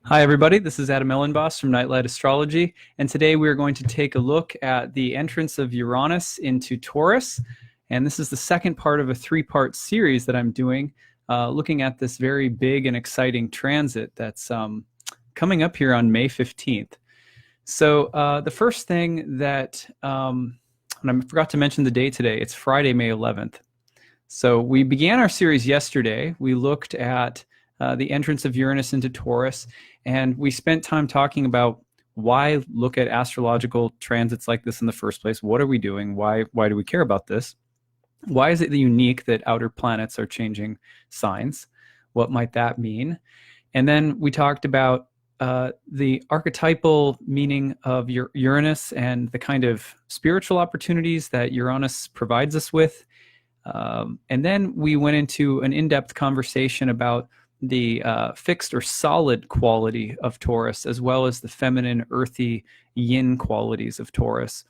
Hi, everybody. This is Adam Elenbaas from Nightlight Astrology, and today we are going to take a look at the entrance of Uranus into Taurus. And this is the second part of a three-part series that I'm doing, looking at this very big and exciting transit that's coming up here on May 15th. So the first thing that, and I forgot to mention the day today, it's Friday, May 11th. So we began our series yesterday. We looked at the entrance of Uranus into Taurus, and we spent time talking about why look at astrological transits like this in the first place. What are we doing? Why do we care about this? Why is it unique that outer planets are changing signs? What might that mean? And then we talked about the archetypal meaning of Uranus and the kind of spiritual opportunities that Uranus provides us with. And then we went into an in-depth conversation about the fixed or solid quality of Taurus, as well as the feminine, earthy, yin qualities of Taurus.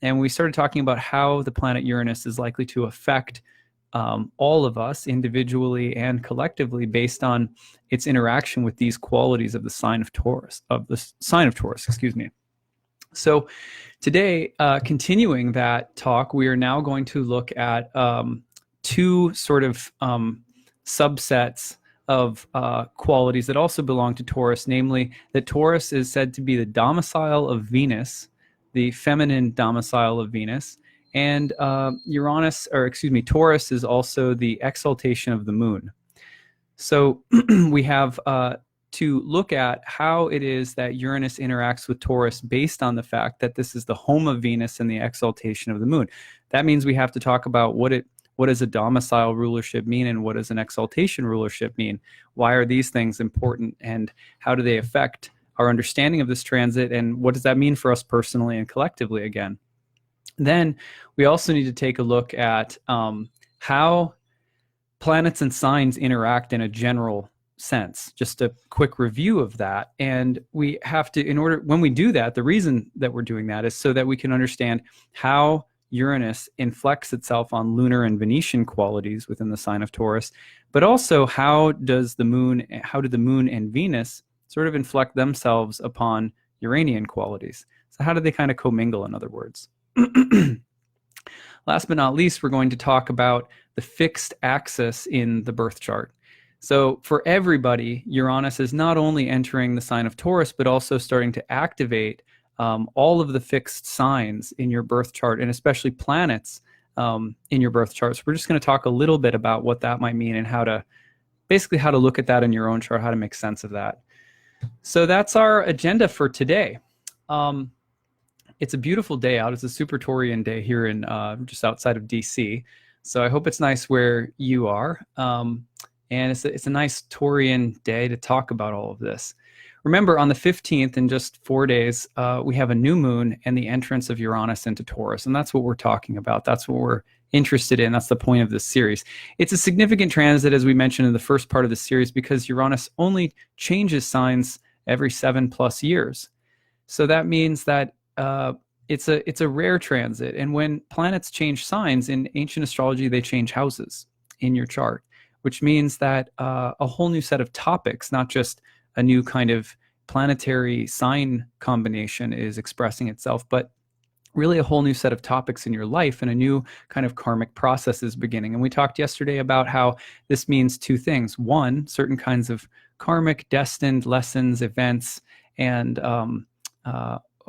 And we started talking about how the planet Uranus is likely to affect all of us individually and collectively based on its interaction with these qualities of the sign of Taurus, excuse me. So today, continuing that talk, we are now going to look at two sort of subsets of qualities that also belong to Taurus, namely that Taurus is said to be the domicile of Venus, the feminine domicile of Venus, and Taurus is also the exaltation of the moon. So we have to look at how it is that Uranus interacts with Taurus based on the fact that this is the home of Venus and the exaltation of the moon. That means we have to talk about what does a domicile rulership mean and what does an exaltation rulership mean? Why are these things important and how do they affect our understanding of this transit, and what does that mean for us personally and collectively again? Then we also need to take a look at how planets and signs interact in a general sense, just a quick review of that. And we have to, when we do that, the reason that we're doing that is so that we can understand how Uranus inflects itself on lunar and Venetian qualities within the sign of Taurus, but also how do the moon and Venus sort of inflect themselves upon Uranian qualities? So how do they kind of commingle, in other words? Last but not least, we're going to talk about the fixed axis in the birth chart. So for everybody, Uranus is not only entering the sign of Taurus, but also starting to activate all of the fixed signs in your birth chart, and especially planets in your birth chart. So we're just going to talk a little bit about what that might mean and how to look at that in your own chart, how to make sense of that. So that's our agenda for today. It's a beautiful day out. It's a super Taurian day here in just outside of DC. So I hope it's nice where you are. And it's a nice Taurian day to talk about all of this. Remember, on the 15th, in just 4 days, we have a new moon and the entrance of Uranus into Taurus. And that's what we're talking about. That's what we're interested in. That's the point of this series. It's a significant transit, as we mentioned in the first part of the series, because Uranus only changes signs every 7+ years. So that means that it's a rare transit. And when planets change signs in ancient astrology, they change houses in your chart, which means that a whole new set of topics, not just a new kind of planetary sign combination is expressing itself, but really a whole new set of topics in your life and a new kind of karmic process is beginning. And we talked yesterday about how this means two things. One, certain kinds of karmic, destined lessons, events, and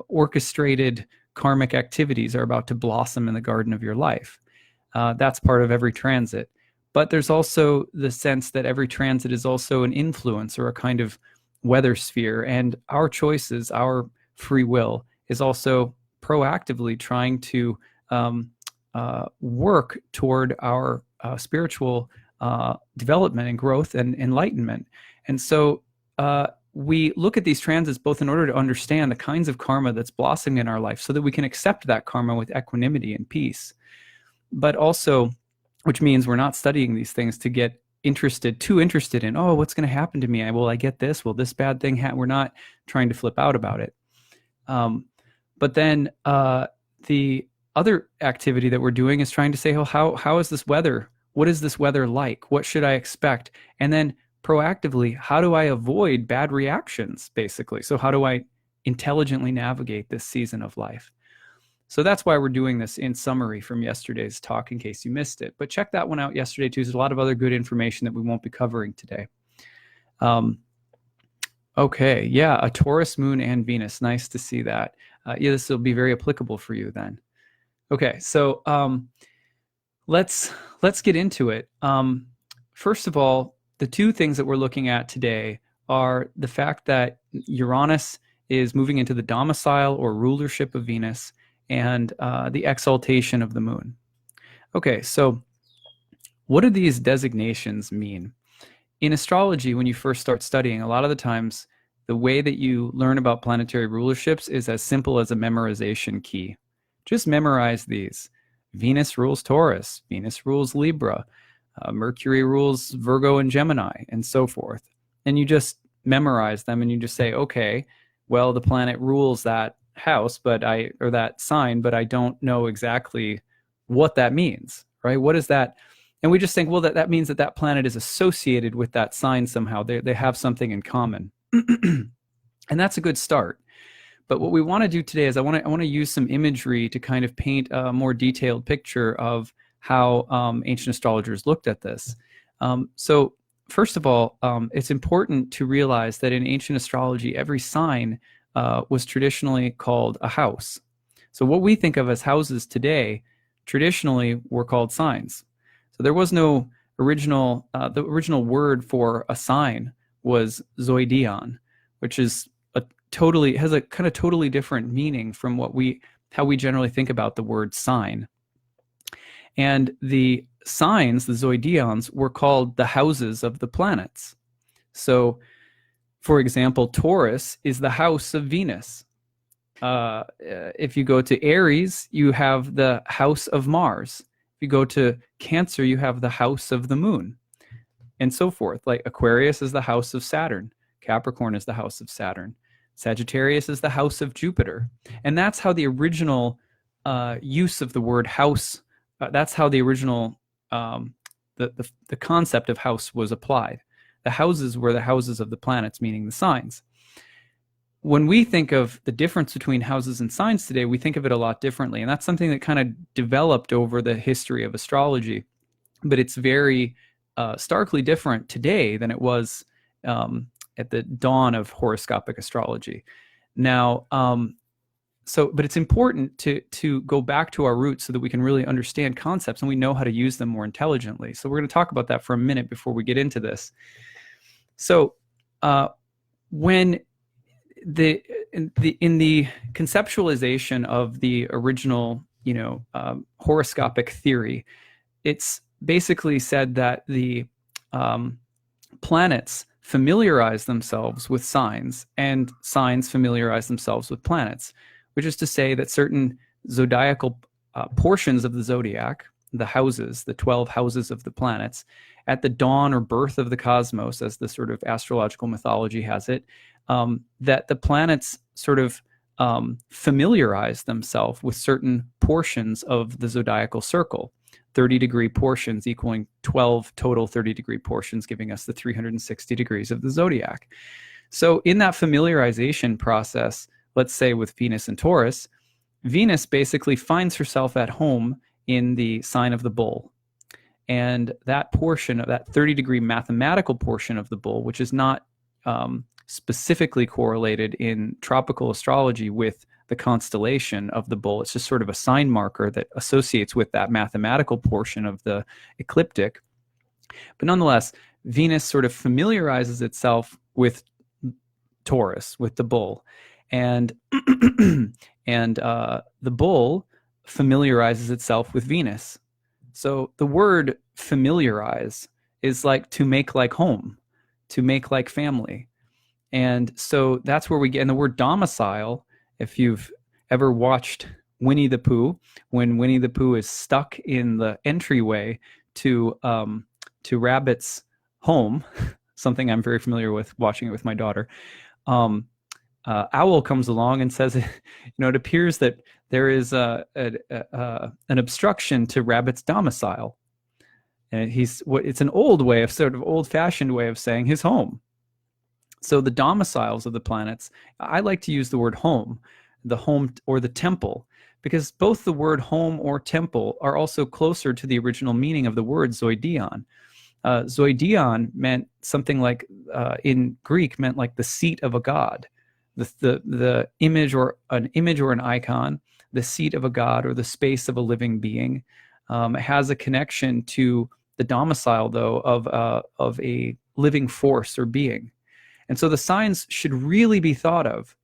orchestrated karmic activities are about to blossom in the garden of your life. That's part of every transit. But there's also the sense that every transit is also an influence or a kind of weather sphere, and our choices, our free will, is also proactively trying to work toward our spiritual development and growth and enlightenment. And so we look at these transits both in order to understand the kinds of karma that's blossoming in our life so that we can accept that karma with equanimity and peace, but also, which means we're not studying these things to get too interested in, oh, what's going to happen to me? Will I get this? Will this bad thing happen? We're not trying to flip out about it. But then the other activity that we're doing is trying to say, oh, how is this weather? What is this weather like? What should I expect? And then proactively, how do I avoid bad reactions, basically? So how do I intelligently navigate this season of life? So that's why we're doing this in summary from yesterday's talk in case you missed it. But check that one out yesterday too. There's a lot of other good information that we won't be covering today. Okay, yeah, a Taurus moon and Venus. Nice to see that. Yeah, this will be very applicable for you then. Okay, so let's get into it. First of all, the two things that we're looking at today are the fact that Uranus is moving into the domicile or rulership of Venus, and the exaltation of the moon. Okay, so what do these designations mean? In astrology, when you first start studying, a lot of the times, the way that you learn about planetary rulerships is as simple as a memorization key. Just memorize these. Venus rules Taurus, Venus rules Libra, Mercury rules Virgo and Gemini, and so forth. And you just memorize them and you just say, okay, well, the planet rules that house, or that sign, but I don't know exactly what that means, right? What is that? And we just think, well, that means that planet is associated with that sign somehow. They have something in common. And that's a good start. But what we want to do today is I want to use some imagery to kind of paint a more detailed picture of how ancient astrologers looked at this. So first of all, it's important to realize that in ancient astrology, every sign was traditionally called a house. So what we think of as houses today, traditionally were called signs. So there was no original, the original word for a sign was zoidion, which is has a kind of totally different meaning from how we generally think about the word sign. And the signs, the zoidions, were called the houses of the planets. So for example, Taurus is the house of Venus. If you go to Aries, you have the house of Mars. If you go to Cancer, you have the house of the moon, and so forth. Like Aquarius is the house of Saturn. Capricorn is the house of Saturn. Sagittarius is the house of Jupiter. And that's how the original use of the word house, that's how the original, the concept of house was applied. The houses were the houses of the planets, meaning the signs. When we think of the difference between houses and signs today, we think of it a lot differently. And that's something that kind of developed over the history of astrology. But it's very starkly different today than it was at the dawn of horoscopic astrology. Now, but it's important to go back to our roots so that we can really understand concepts and we know how to use them more intelligently. So we're going to talk about that for a minute before we get into this. So when in the conceptualization of the original, horoscopic theory, it's basically said that the planets familiarize themselves with signs and signs familiarize themselves with planets, which is to say that certain zodiacal portions of the zodiac, the houses, the 12 houses of the planets, at the dawn or birth of the cosmos, as the sort of astrological mythology has it, that the planets sort of familiarize themselves with certain portions of the zodiacal circle, 30-degree portions equaling 12 total 30-degree portions, giving us the 360 degrees of the zodiac. So in that familiarization process, let's say with Venus and Taurus, Venus basically finds herself at home in the sign of the bull. And that portion of that 30-degree mathematical portion of the bull, which is not specifically correlated in tropical astrology with the constellation of the bull, it's just sort of a sign marker that associates with that mathematical portion of the ecliptic. But nonetheless, Venus sort of familiarizes itself with Taurus, with the bull. And the bull familiarizes itself with Venus. So the word familiarize is like to make like home, to make like family. And so that's where we get, and the word domicile, if you've ever watched Winnie the Pooh, when Winnie the Pooh is stuck in the entryway to Rabbit's home, something I'm very familiar with, watching it with my daughter, Owl comes along and says, it appears that there is an obstruction to Rabbit's domicile. And it's an old way of sort of old-fashioned way of saying his home. So the domiciles of the planets, I like to use the word home, the home or the temple, because both the word home or temple are also closer to the original meaning of the word zoidion. Zoidion meant something like, in Greek, meant like the seat of a god, the image or an icon, the seat of a god or the space of a living being. It has a connection to the domicile, though, of a living force or being. And so the signs should really be thought of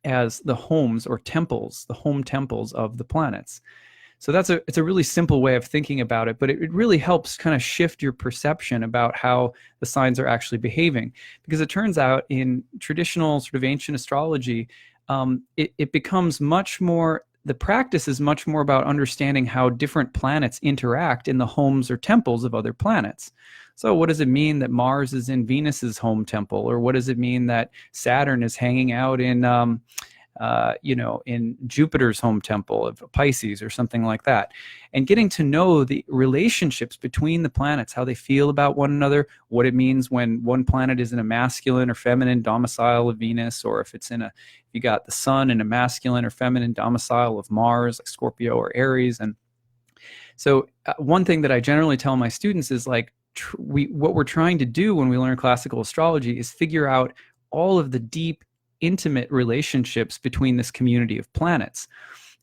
as the homes or temples, the home temples of the planets. So it's a really simple way of thinking about it, but it really helps kind of shift your perception about how the signs are actually behaving. Because it turns out in traditional sort of ancient astrology, it becomes much more, the practice is much more about understanding how different planets interact in the homes or temples of other planets. So what does it mean that Mars is in Venus's home temple? Or what does it mean that Saturn is hanging out in in Jupiter's home temple of Pisces or something like that? And getting to know the relationships between the planets, how they feel about one another, what it means when one planet is in a masculine or feminine domicile of Venus, or if you got the sun in a masculine or feminine domicile of Mars, like Scorpio or Aries. And so one thing that I generally tell my students is like, what we're trying to do when we learn classical astrology is figure out all of the deep, intimate relationships between this community of planets.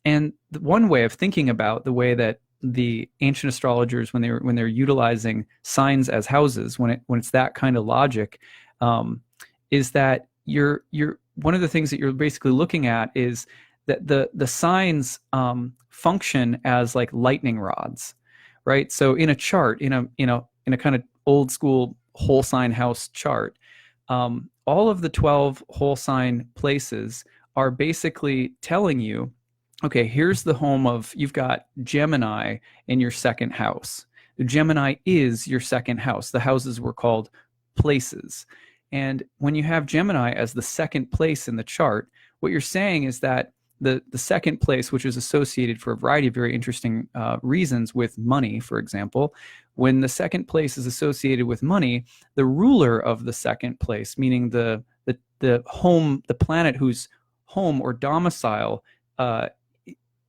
And one way of thinking about the way that the ancient astrologers, when they're utilizing signs as houses, when it's that kind of logic, is that you're one of the things that you're basically looking at is that the signs function as like lightning rods, right? So in a chart, in a kind of old school whole sign house chart, all of the 12 whole sign places are basically telling you, okay, here's the home of, you've got Gemini in your second house. Gemini is your second house. The houses were called places. And when you have Gemini as the second place in the chart, what you're saying is that the second place, which is associated for a variety of very interesting reasons with money, for example, when the second place is associated with money, the ruler of the second place, meaning the home, the planet whose home or domicile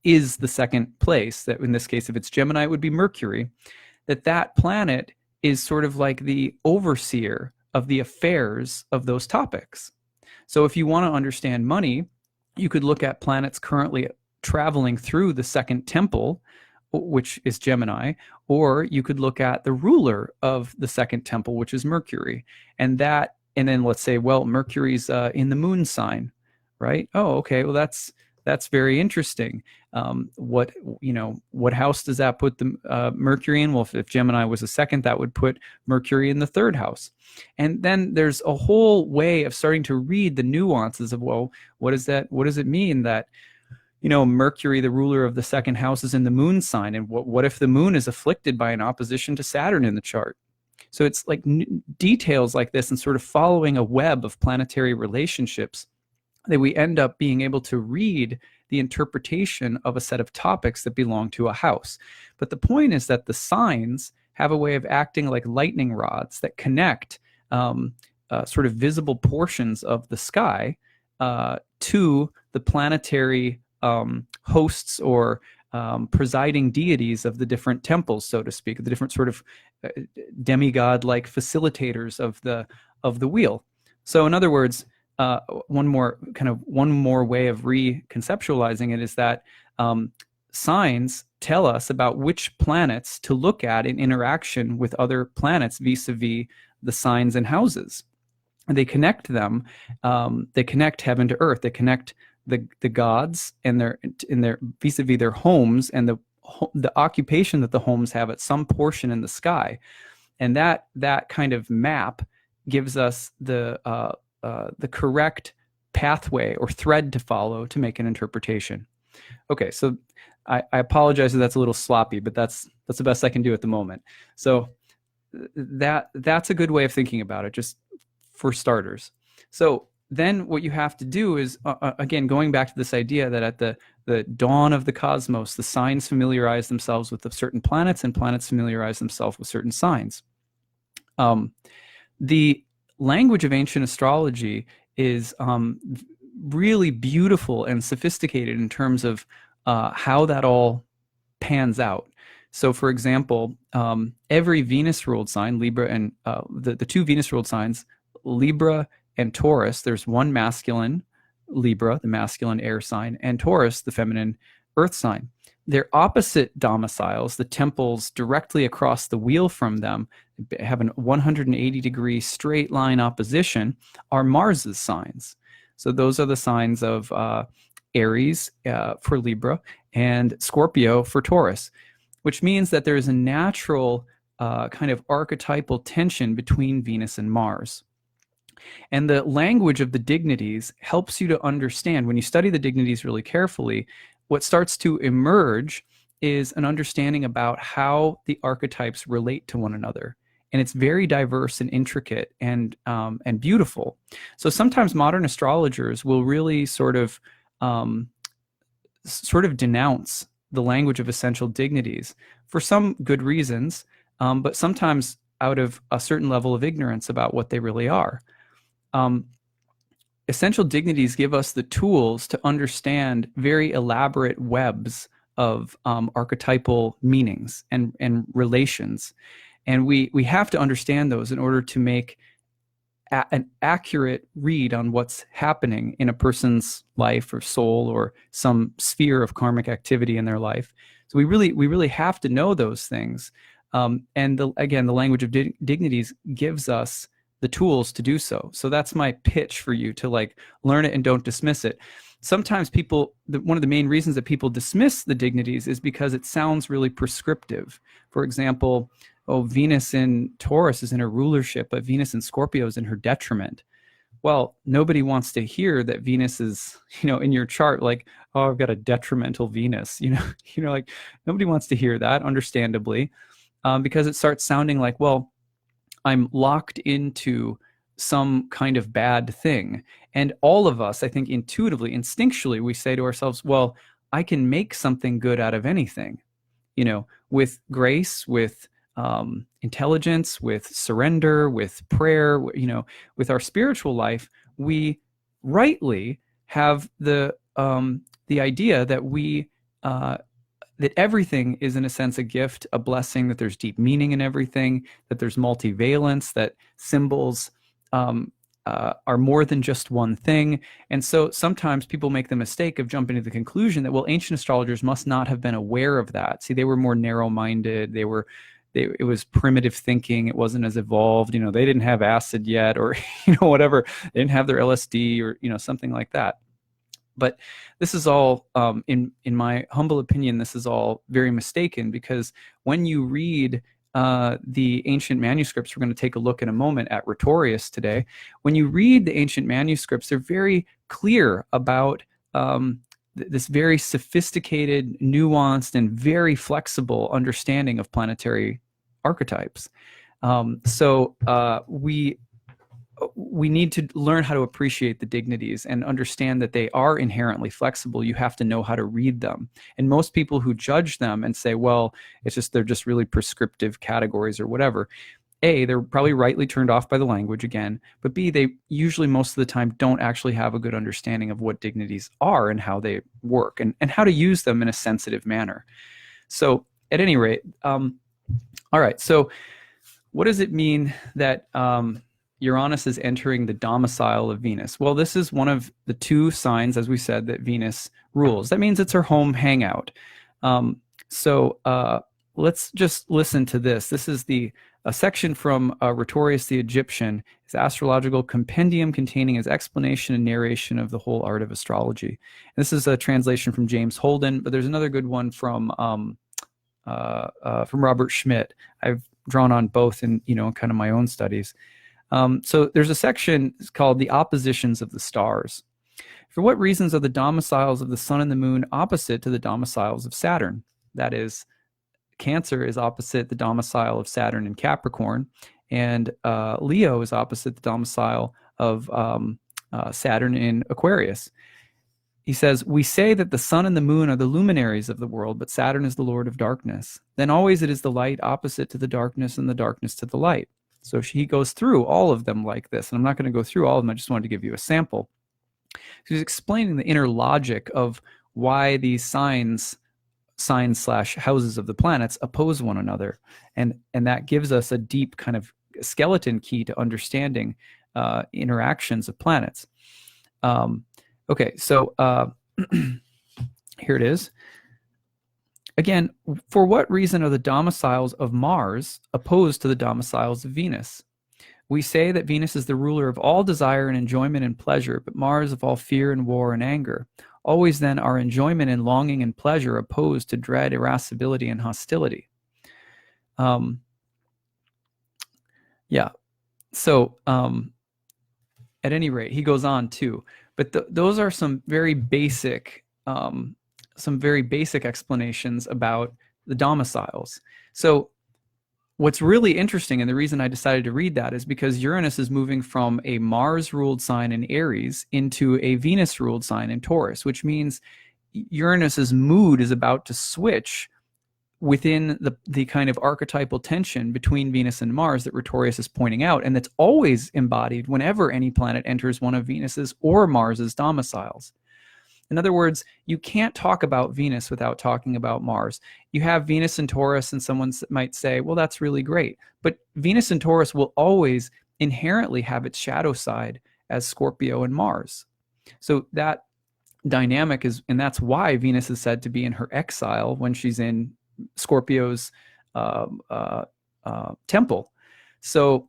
is the second place, that in this case, if it's Gemini, it would be Mercury, that planet is sort of like the overseer of the affairs of those topics. So if you want to understand money, you could look at planets currently traveling through the second temple, which is Gemini, or you could look at the ruler of the second temple, which is Mercury. And then let's say, well, Mercury's in the moon sign, right? Oh, okay, well, that's very interesting. What house does that put the Mercury in? Well, if Gemini was a second, that would put Mercury in the third house. And then there's a whole way of starting to read the nuances of, well, what does it mean that, Mercury, the ruler of the second house, is in the moon sign? And what if the moon is afflicted by an opposition to Saturn in the chart? So it's like details like this and sort of following a web of planetary relationships that we end up being able to read the interpretation of a set of topics that belong to a house. But the point is that the signs have a way of acting like lightning rods that connect sort of visible portions of the sky to the planetary hosts or presiding deities of the different temples, so to speak, the different sort of demigod-like facilitators of the wheel. So in other words, one more way of reconceptualizing it is that signs tell us about which planets to look at in interaction with other planets vis-a-vis the signs and houses. And they connect them. They connect heaven to earth. They connect the gods and their vis-a-vis their homes and the occupation that the homes have at some portion in the sky. And that kind of map gives us the correct pathway or thread to follow to make an interpretation. Okay, so I apologize if that's a little sloppy, but that's the best I can do at the moment. So that's a good way of thinking about it, just for starters. So then what you have to do is, again, going back to this idea that at the dawn of the cosmos, the signs familiarize themselves with the certain planets, and planets familiarize themselves with certain signs. The language of ancient astrology is really beautiful and sophisticated in terms of how that all pans out. So, for example, every Venus-ruled sign, Libra, and the two Venus-ruled signs, Libra and Taurus, there's one masculine, Libra, the masculine air sign, and Taurus, the feminine earth sign. They're opposite domiciles, the temples directly across the wheel from them, have a 180-degree straight line opposition, are Mars's signs. So those are the signs of Aries for Libra and Scorpio for Taurus, which means that there is a natural kind of archetypal tension between Venus and Mars. And the language of the dignities helps you to understand, when you study the dignities really carefully, what starts to emerge is an understanding about how the archetypes relate to one another. And it's very diverse and intricate and beautiful. So sometimes modern astrologers will really sort of denounce the language of essential dignities for some good reasons, but sometimes out of a certain level of ignorance about what they really are. Essential dignities give us the tools to understand very elaborate webs of archetypal meanings and relations. And we have to understand those in order to make an accurate read on what's happening in a person's life or soul or some sphere of karmic activity in their life. So we really have to know those things. And again, the language of dignities gives us the tools to do so. So that's my pitch for you, to like learn it and don't dismiss it. Sometimes people, one of the main reasons that people dismiss the dignities is because it sounds really prescriptive. For example, oh, Venus in Taurus is in her rulership, but Venus in Scorpio is in her detriment. Well, nobody wants to hear that Venus is, in your chart, like, oh, I've got a detrimental Venus, like nobody wants to hear that, understandably, because it starts sounding like, well, I'm locked into some kind of bad thing. And all of us, I think intuitively, instinctually, we say to ourselves, well, I can make something good out of anything, with grace, with intelligence, with surrender, with prayer, with our spiritual life. We rightly have the idea that that everything is, in a sense, a gift, a blessing, that there's deep meaning in everything, that there's multivalence, that symbols are more than just one thing. And so sometimes people make the mistake of jumping to the conclusion that, well, ancient astrologers must not have been aware of that. See, they were more narrow-minded. It was primitive thinking. It wasn't as evolved. They didn't have acid yet, or, whatever. They didn't have their LSD, or, something like that. But this is all, in my humble opinion, this is all very mistaken, because when you read the ancient manuscripts, we're going to take a look in a moment at Rhetorius today. When you read the ancient manuscripts, they're very clear about this very sophisticated, nuanced, and very flexible understanding of planetary archetypes. So we need to learn how to appreciate the dignities and understand that they are inherently flexible. You have to know how to read them. And most people who judge them and say, well, they're just really prescriptive categories or whatever, A, they're probably rightly turned off by the language again, but B, they usually most of the time don't actually have a good understanding of what dignities are and how they work, and how to use them in a sensitive manner. So at any rate, all right, so what does it mean that Uranus is entering the domicile of Venus? Well, this is one of the two signs, as we said, that Venus rules. That means it's her home hangout. So let's just listen to this. This is a section from Rhetorius the Egyptian, his astrological compendium containing his explanation and narration of the whole art of astrology. And this is a translation from James Holden, but there's another good one from Robert Schmidt. I've drawn on both in kind of my own studies. So there's a section called The Oppositions of the Stars. For what reasons are the domiciles of the sun and the moon opposite to the domiciles of Saturn? That is, Cancer is opposite the domicile of Saturn in Capricorn, and Leo is opposite the domicile of Saturn in Aquarius. He says, we say that the sun and the moon are the luminaries of the world, but Saturn is the lord of darkness. Then always it is the light opposite to the darkness and the darkness to the light. So he goes through all of them like this. And I'm not going to go through all of them. I just wanted to give you a sample. He's explaining the inner logic of why these signs / houses of the planets oppose one another. And that gives us a deep kind of skeleton key to understanding interactions of planets. Okay, so here it is. Again, for what reason are the domiciles of Mars opposed to the domiciles of Venus? We say that Venus is the ruler of all desire and enjoyment and pleasure, but Mars of all fear and war and anger. Always then are enjoyment and longing and pleasure opposed to dread, irascibility, and hostility. Yeah. So at any rate, he goes on too. But those are some very basic explanations about the domiciles. So what's really interesting, and the reason I decided to read that, is because Uranus is moving from a Mars-ruled sign in Aries into a Venus-ruled sign in Taurus, which means Uranus's mood is about to switch within the kind of archetypal tension between Venus and Mars that Rhetorius is pointing out, and that's always embodied whenever any planet enters one of Venus's or Mars's domiciles. In other words, you can't talk about Venus without talking about Mars. You have Venus and Taurus, and someone might say, well, that's really great. But Venus and Taurus will always inherently have its shadow side as Scorpio and Mars. So that dynamic is, and that's why Venus is said to be in her exile when she's in Scorpio's temple. So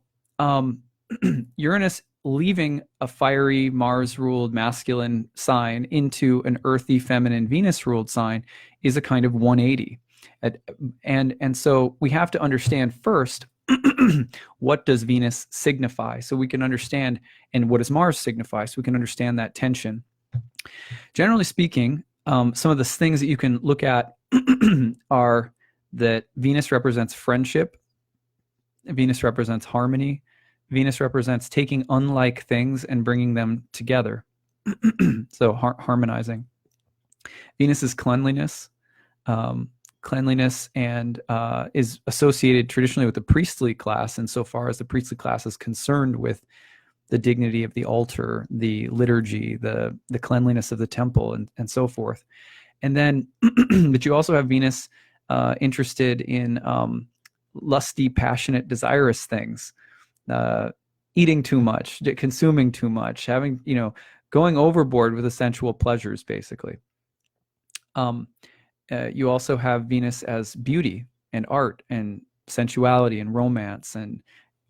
Uranus leaving a fiery Mars-ruled masculine sign into an earthy feminine Venus-ruled sign is a kind of 180. And so we have to understand first, what does Venus signify, so we can understand, and what does Mars signify, so we can understand that tension. Generally speaking, some of the things that you can look at are that Venus represents friendship, Venus represents harmony, Venus represents taking unlike things and bringing them together, so harmonizing. Venus is cleanliness, and is associated traditionally with the priestly class, insofar as the priestly class is concerned with the dignity of the altar, the liturgy, the cleanliness of the temple, and so forth. And then, but you also have Venus interested in lusty, passionate, desirous things, eating too much, consuming too much, having, going overboard with the sensual pleasures, basically. You also have Venus as beauty and art and sensuality and romance and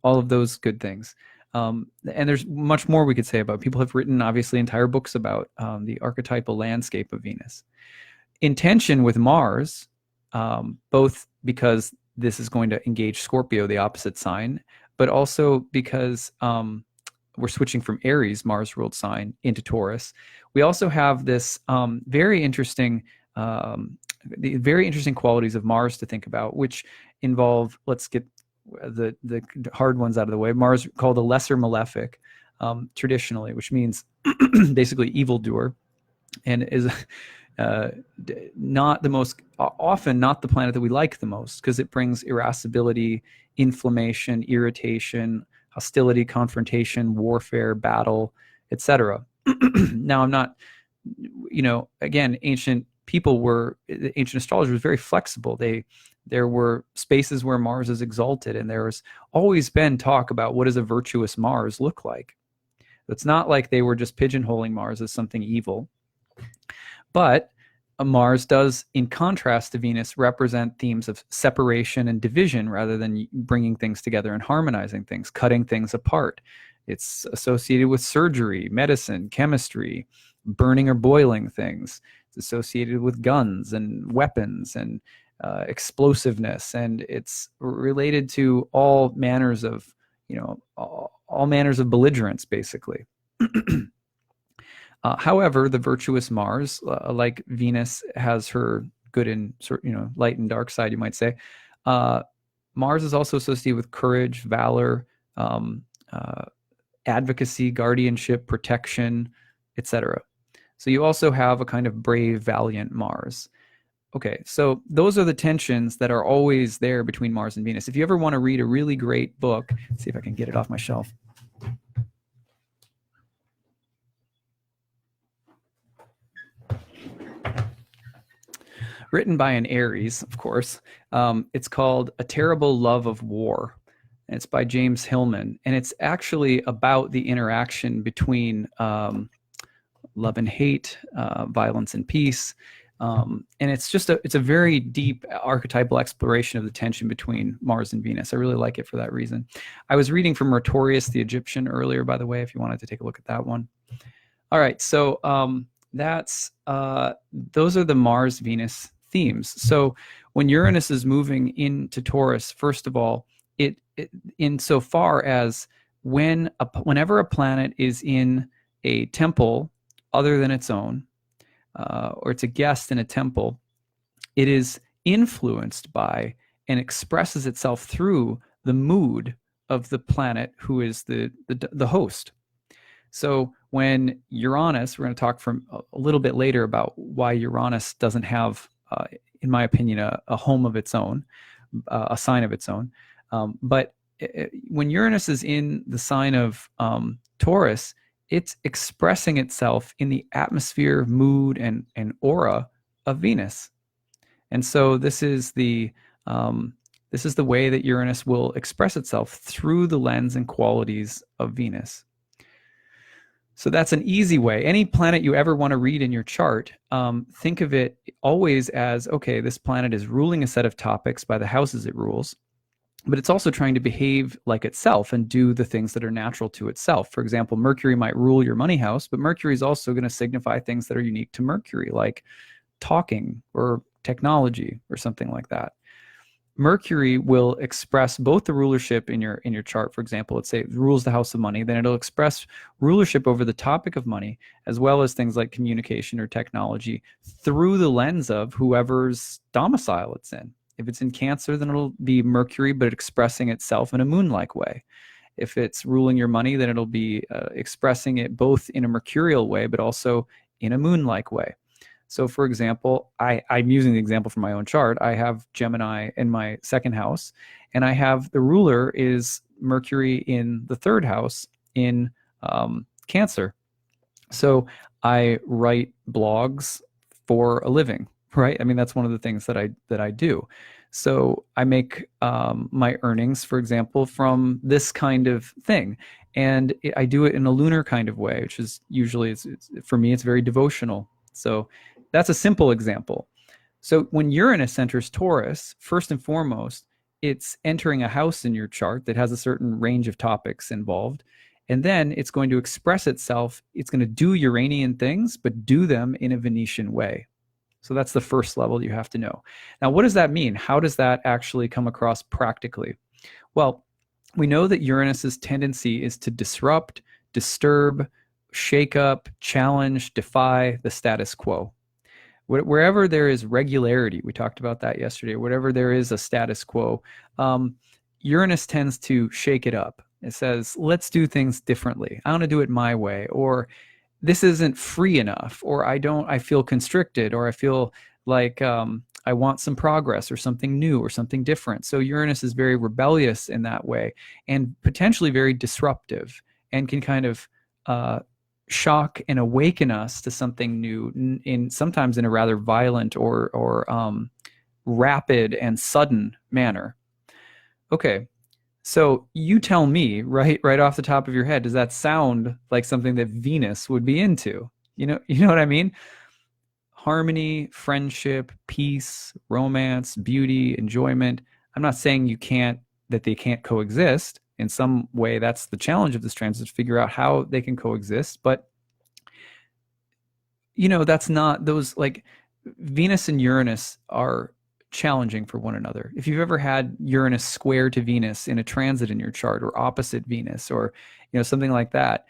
all of those good things. And there's much more we could say about it. People have written, obviously, entire books about the archetypal landscape of Venus. In tension with Mars, both because this is going to engage Scorpio, the opposite sign, but also because we're switching from Aries, Mars-ruled sign, into Taurus. We also have this very interesting qualities of Mars to think about, which involve, let's get the hard ones out of the way. Mars, called the lesser malefic, traditionally, which means basically evildoer, and is not the most, often not the planet that we like the most, because it brings irascibility, inflammation, irritation, hostility, confrontation, warfare, battle, etc. Now, I'm not, again, ancient astrologers were very flexible. There were spaces where Mars is exalted, and there's always been talk about what does a virtuous Mars look like. It's not like they were just pigeonholing Mars as something evil. But Mars does, in contrast to Venus, represent themes of separation and division rather than bringing things together and harmonizing things, cutting things apart. It's associated with surgery, medicine, chemistry, burning or boiling things. It's associated with guns and weapons and explosiveness, and it's related to all manners of, all manners of belligerence, basically. However, the virtuous Mars, like Venus, has her good and light and dark side, you might say. Mars is also associated with courage, valor, advocacy, guardianship, protection, etc. So you also have a kind of brave, valiant Mars. Okay, so those are the tensions that are always there between Mars and Venus. If you ever want to read a really great book, let's see if I can get it off my shelf. Written by an Aries, of course. It's called A Terrible Love of War. And it's by James Hillman. And it's actually about the interaction between love and hate, violence and peace. And it's just it's a very deep archetypal exploration of the tension between Mars and Venus. I really like it for that reason. I was reading from Rhetorius the Egyptian earlier, by the way, if you wanted to take a look at that one. All right, so those are the Mars-Venus themes. So when Uranus is moving into Taurus, first of all, it insofar as whenever a planet is in a temple other than its own, or it's a guest in a temple, it is influenced by and expresses itself through the mood of the planet who is the host. So when Uranus, we're going to talk from a little bit later about why Uranus doesn't have, in my opinion, a home of its own, a sign of its own. But when Uranus is in the sign of Taurus, it's expressing itself in the atmosphere, mood, and aura of Venus. And so this is the way that Uranus will express itself through the lens and qualities of Venus. So that's an easy way. Any planet you ever want to read in your chart, think of it always as, okay, this planet is ruling a set of topics by the houses it rules, but it's also trying to behave like itself and do the things that are natural to itself. For example, Mercury might rule your money house, but Mercury is also going to signify things that are unique to Mercury, like talking or technology or something like that. Mercury will express both the rulership in your chart. For example, let's say it rules the house of money, then it'll express rulership over the topic of money, as well as things like communication or technology through the lens of whoever's domicile it's in. If it's in Cancer, then it'll be Mercury, but expressing itself in a moon-like way. If it's ruling your money, then it'll be expressing it both in a mercurial way, but also in a moon-like way. So for example, I'm using the example from my own chart. I have Gemini in my second house, and I have the ruler is Mercury in the third house in Cancer. So I write blogs for a living, right? I mean, that's one of the things that I do. So I make my earnings, for example, from this kind of thing. And I do it in a lunar kind of way, which is usually, for me, it's very devotional. So that's a simple example. So when Uranus enters Taurus, first and foremost, it's entering a house in your chart that has a certain range of topics involved. And then it's going to express itself. It's going to do Uranian things, but do them in a Venetian way. So that's the first level you have to know. Now, what does that mean? How does that actually come across practically? Well, we know that Uranus's tendency is to disrupt, disturb, shake up, challenge, defy the status quo. Wherever there is regularity, we talked about that yesterday, wherever there is a status quo, Uranus tends to shake it up. It says, let's do things differently. I want to do it my way, or this isn't free enough, or I feel constricted, or I feel like I want some progress or something new or something different. So Uranus is very rebellious in that way and potentially very disruptive and can kind of shock and awaken us to something new sometimes in a rather violent or rapid and sudden manner. Okay, so you tell me right off the top of your head, does that sound like something that Venus would be into? You know what I mean? Harmony, friendship, peace, romance, beauty, enjoyment. I'm not saying that they can't coexist. In some way, that's the challenge of this transit, to figure out how they can coexist. But, that's not those, like, Venus and Uranus are challenging for one another. If you've ever had Uranus square to Venus in a transit in your chart, or opposite Venus, or, something like that,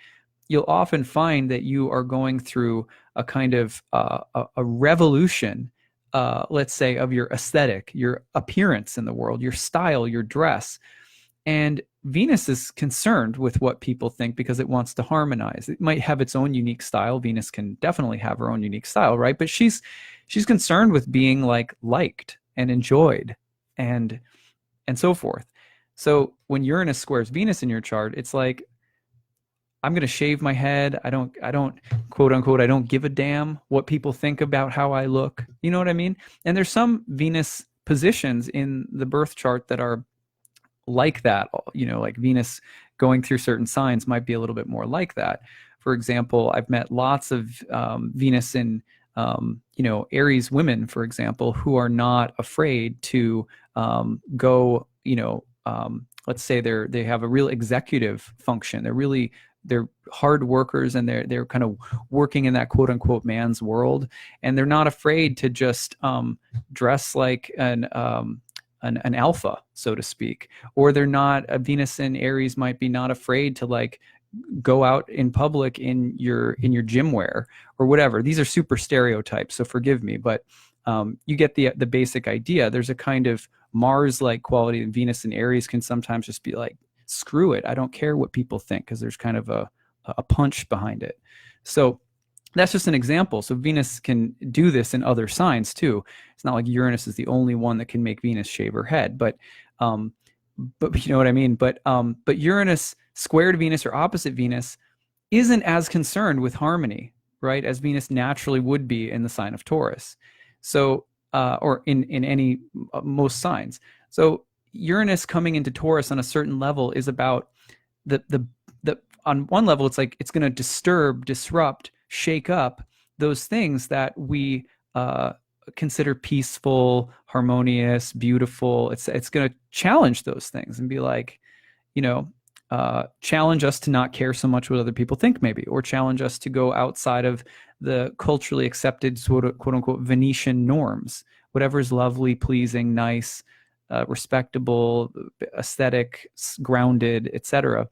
you'll often find that you are going through a kind of a revolution, let's say, of your aesthetic, your appearance in the world, your style, your dress. And Venus is concerned with what people think because it wants to harmonize. It might have its own unique style. Venus can definitely have her own unique style, right? But she's concerned with being liked and enjoyed and so forth. So when Uranus squares Venus in your chart, it's like, I'm going to shave my head. I don't quote unquote, I don't give a damn what people think about how I look. You know what I mean? And there's some Venus positions in the birth chart that are like that, like Venus going through certain signs might be a little bit more like that. For example, I've met lots of Venus in, Aries women, for example, who are not afraid to go, let's say they have a real executive function. They're hard workers, and they're kind of working in that quote unquote man's world, and they're not afraid to just dress like an alpha, so to speak. Or they're not, a Venus in Aries might be not afraid to go out in public in your gym wear or whatever. These are super stereotypes, so forgive me, but you get the basic idea. There's a kind of Mars-like quality, and Venus in Aries can sometimes just be like, screw it, I don't care what people think, because there's kind of a punch behind it. So that's just an example. So Venus can do this in other signs too. It's not like Uranus is the only one that can make Venus shave her head, but you know what I mean? But Uranus squared Venus or opposite Venus isn't as concerned with harmony, right, as Venus naturally would be in the sign of Taurus. So or in any most signs. So Uranus coming into Taurus on a certain level is about the on one level, it's like it's going to disturb, disrupt, shake up those things that we consider peaceful, harmonious, beautiful. It's going to challenge those things and be like, challenge us to not care so much what other people think, maybe, or challenge us to go outside of the culturally accepted sort of quote unquote Venetian norms. Whatever is lovely, pleasing, nice, respectable, aesthetic, grounded, etc.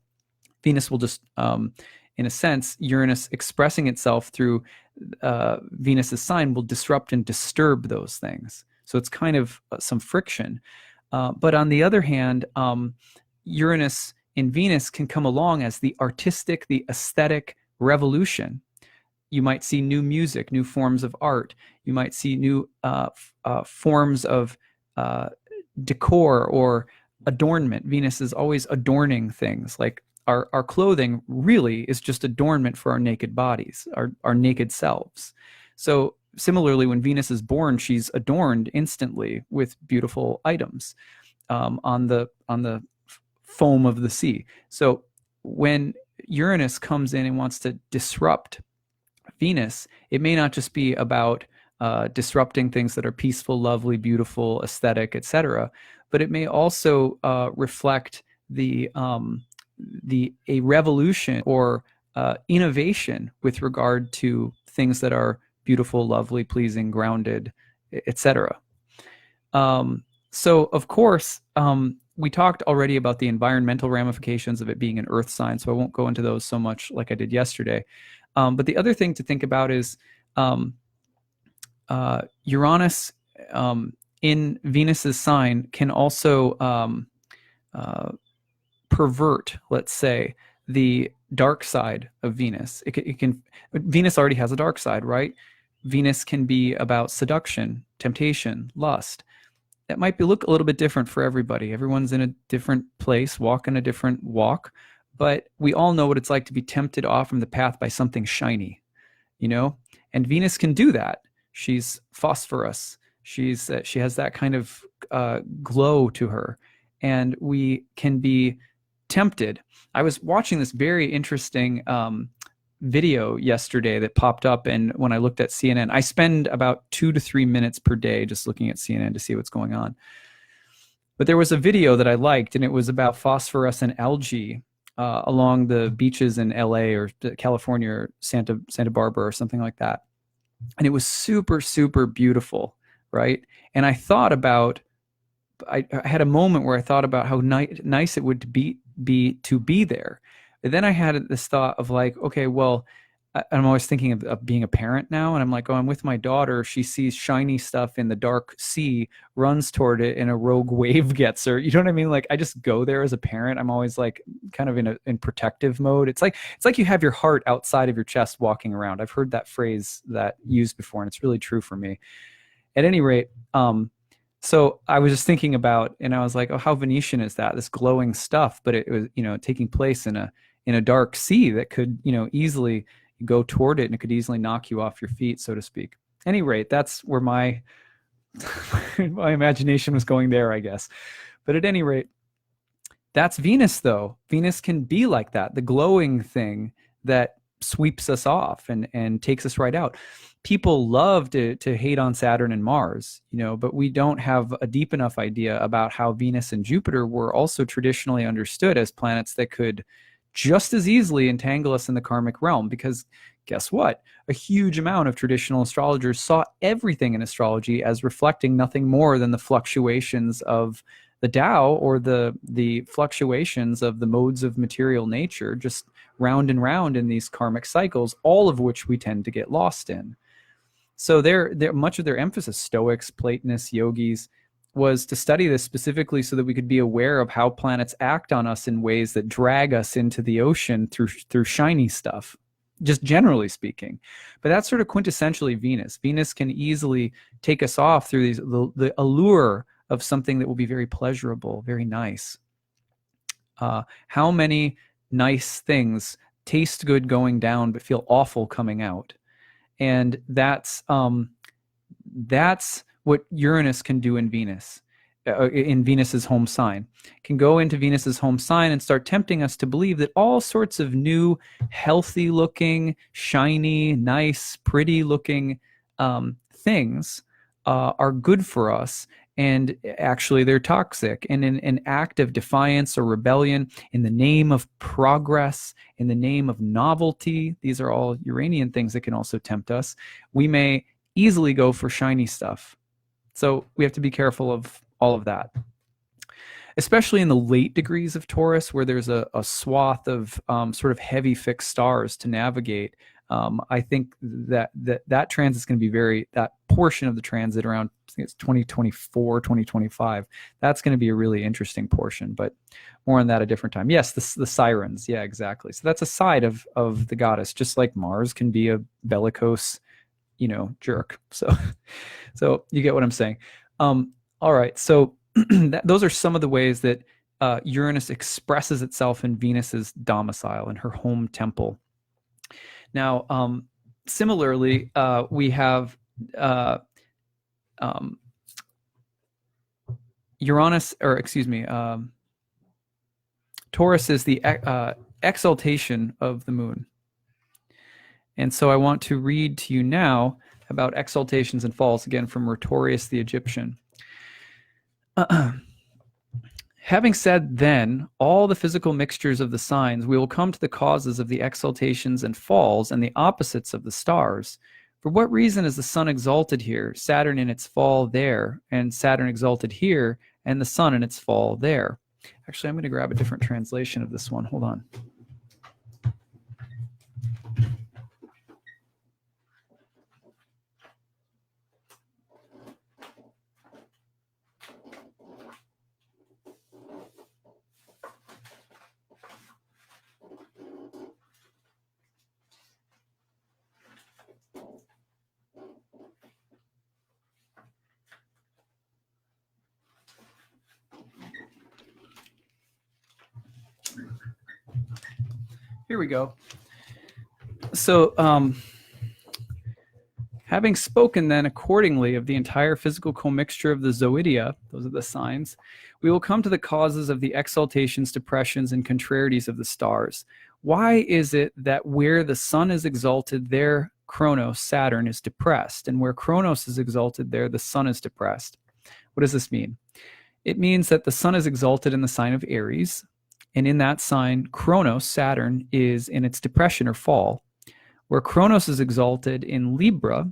Venus will just, in a sense, Uranus expressing itself through Venus's sign will disrupt and disturb those things. So it's kind of some friction. But on the other hand, Uranus in Venus can come along as the artistic, the aesthetic revolution. You might see new music, new forms of art. You might see new forms of decor or adornment. Venus is always adorning things. Like our clothing really is just adornment for our naked bodies, our naked selves. So similarly, when Venus is born, she's adorned instantly with beautiful items on the foam of the sea. So when Uranus comes in and wants to disrupt Venus, it may not just be about disrupting things that are peaceful, lovely, beautiful, aesthetic, etc., but it may also reflect a revolution or innovation with regard to things that are beautiful, lovely, pleasing, grounded, etc. So, of course, we talked already about the environmental ramifications of it being an Earth sign, so I won't go into those so much like I did yesterday. But the other thing to think about is Uranus in Venus's sign can also pervert, let's say, the dark side of Venus. It can. Venus already has a dark side, right? Venus can be about seduction, temptation, lust. That might look a little bit different for everybody. Everyone's in a different place, walking a different walk, but we all know what it's like to be tempted off from the path by something shiny, And Venus can do that. She's phosphorus. She has that kind of glow to her, and we can be tempted. I was watching this very interesting video yesterday that popped up, and when I looked at CNN, I spend about 2 to 3 minutes per day just looking at CNN to see what's going on. But there was a video that I liked, and it was about phosphorescent algae along the beaches in LA or California or Santa Barbara or something like that. And it was super, super beautiful, right? And I thought about, I had a moment where I thought about how nice it would be to be there. And then I had this thought of like, okay, well, I'm always thinking of being a parent now, and I'm like, oh, I'm with my daughter. She sees shiny stuff in the dark sea, runs toward it, and a rogue wave gets her. You know what I mean? Like, I just go there as a parent. I'm always like kind of in protective mode. It's like you have your heart outside of your chest walking around. I've heard that phrase that used before, and it's really true for me. At any rate, so I was just thinking about, and I was like, oh, how Venetian is that? This glowing stuff, but it was, taking place in a dark sea that could, easily go toward it, and it could easily knock you off your feet, so to speak. At any rate, that's where my my imagination was going there, I guess. But at any rate, that's Venus, though. Venus can be like that, the glowing thing that sweeps us off and takes us right out. People love to hate on Saturn and Mars, but we don't have a deep enough idea about how Venus and Jupiter were also traditionally understood as planets that could just as easily entangle us in the karmic realm. Because guess what? A huge amount of traditional astrologers saw everything in astrology as reflecting nothing more than the fluctuations of the Tao, or the fluctuations of the modes of material nature, just round and round in these karmic cycles, all of which we tend to get lost in. So much of their emphasis, Stoics, Platonists, yogis, was to study this specifically so that we could be aware of how planets act on us in ways that drag us into the ocean through shiny stuff, just generally speaking. But that's sort of quintessentially Venus. Venus can easily take us off through the allure of something that will be very pleasurable, very nice. How many nice things taste good going down but feel awful coming out? And that's what Uranus can do in Venus, in Venus's home sign. Can go into Venus's home sign and start tempting us to believe that all sorts of new, healthy-looking, shiny, nice, pretty-looking things are good for us. And actually, they're toxic. And in an act of defiance or rebellion, in the name of progress, in the name of novelty, these are all Uranian things that can also tempt us, we may easily go for shiny stuff. So we have to be careful of all of that. Especially in the late degrees of Taurus, where there's a swath of sort of heavy fixed stars to navigate. I think that transit is going to be that portion of the transit around, I think it's 2024, 2025. That's going to be a really interesting portion, but more on that a different time. Yes, the sirens. Yeah, exactly. So that's a side of the goddess, just like Mars can be a bellicose, jerk. So you get what I'm saying. All right. So those are some of the ways that Uranus expresses itself in Venus's domicile, in her home temple. Now, similarly, we have Uranus, or excuse me, Taurus is the exaltation of the moon. And so I want to read to you now about exaltations and falls, again from Rhetorius the Egyptian. Having said then all the physical mixtures of the signs, we will come to the causes of the exaltations and falls and the opposites of the stars. For what reason is the sun exalted here, Saturn in its fall there, and Saturn exalted here, and the sun in its fall there? Actually, I'm going to grab a different translation of this one. Hold on. Here we go. So, having spoken then accordingly of the entire physical commixture of the zodiac, those are the signs, we will come to the causes of the exaltations, depressions, and contrarieties of the stars. Why is it that where the sun is exalted, there Kronos, Saturn, is depressed, and where Kronos is exalted, there the sun is depressed? What does this mean? It means that the sun is exalted in the sign of Aries, and in that sign, Kronos, Saturn, is in its depression or fall. Where Kronos is exalted in Libra,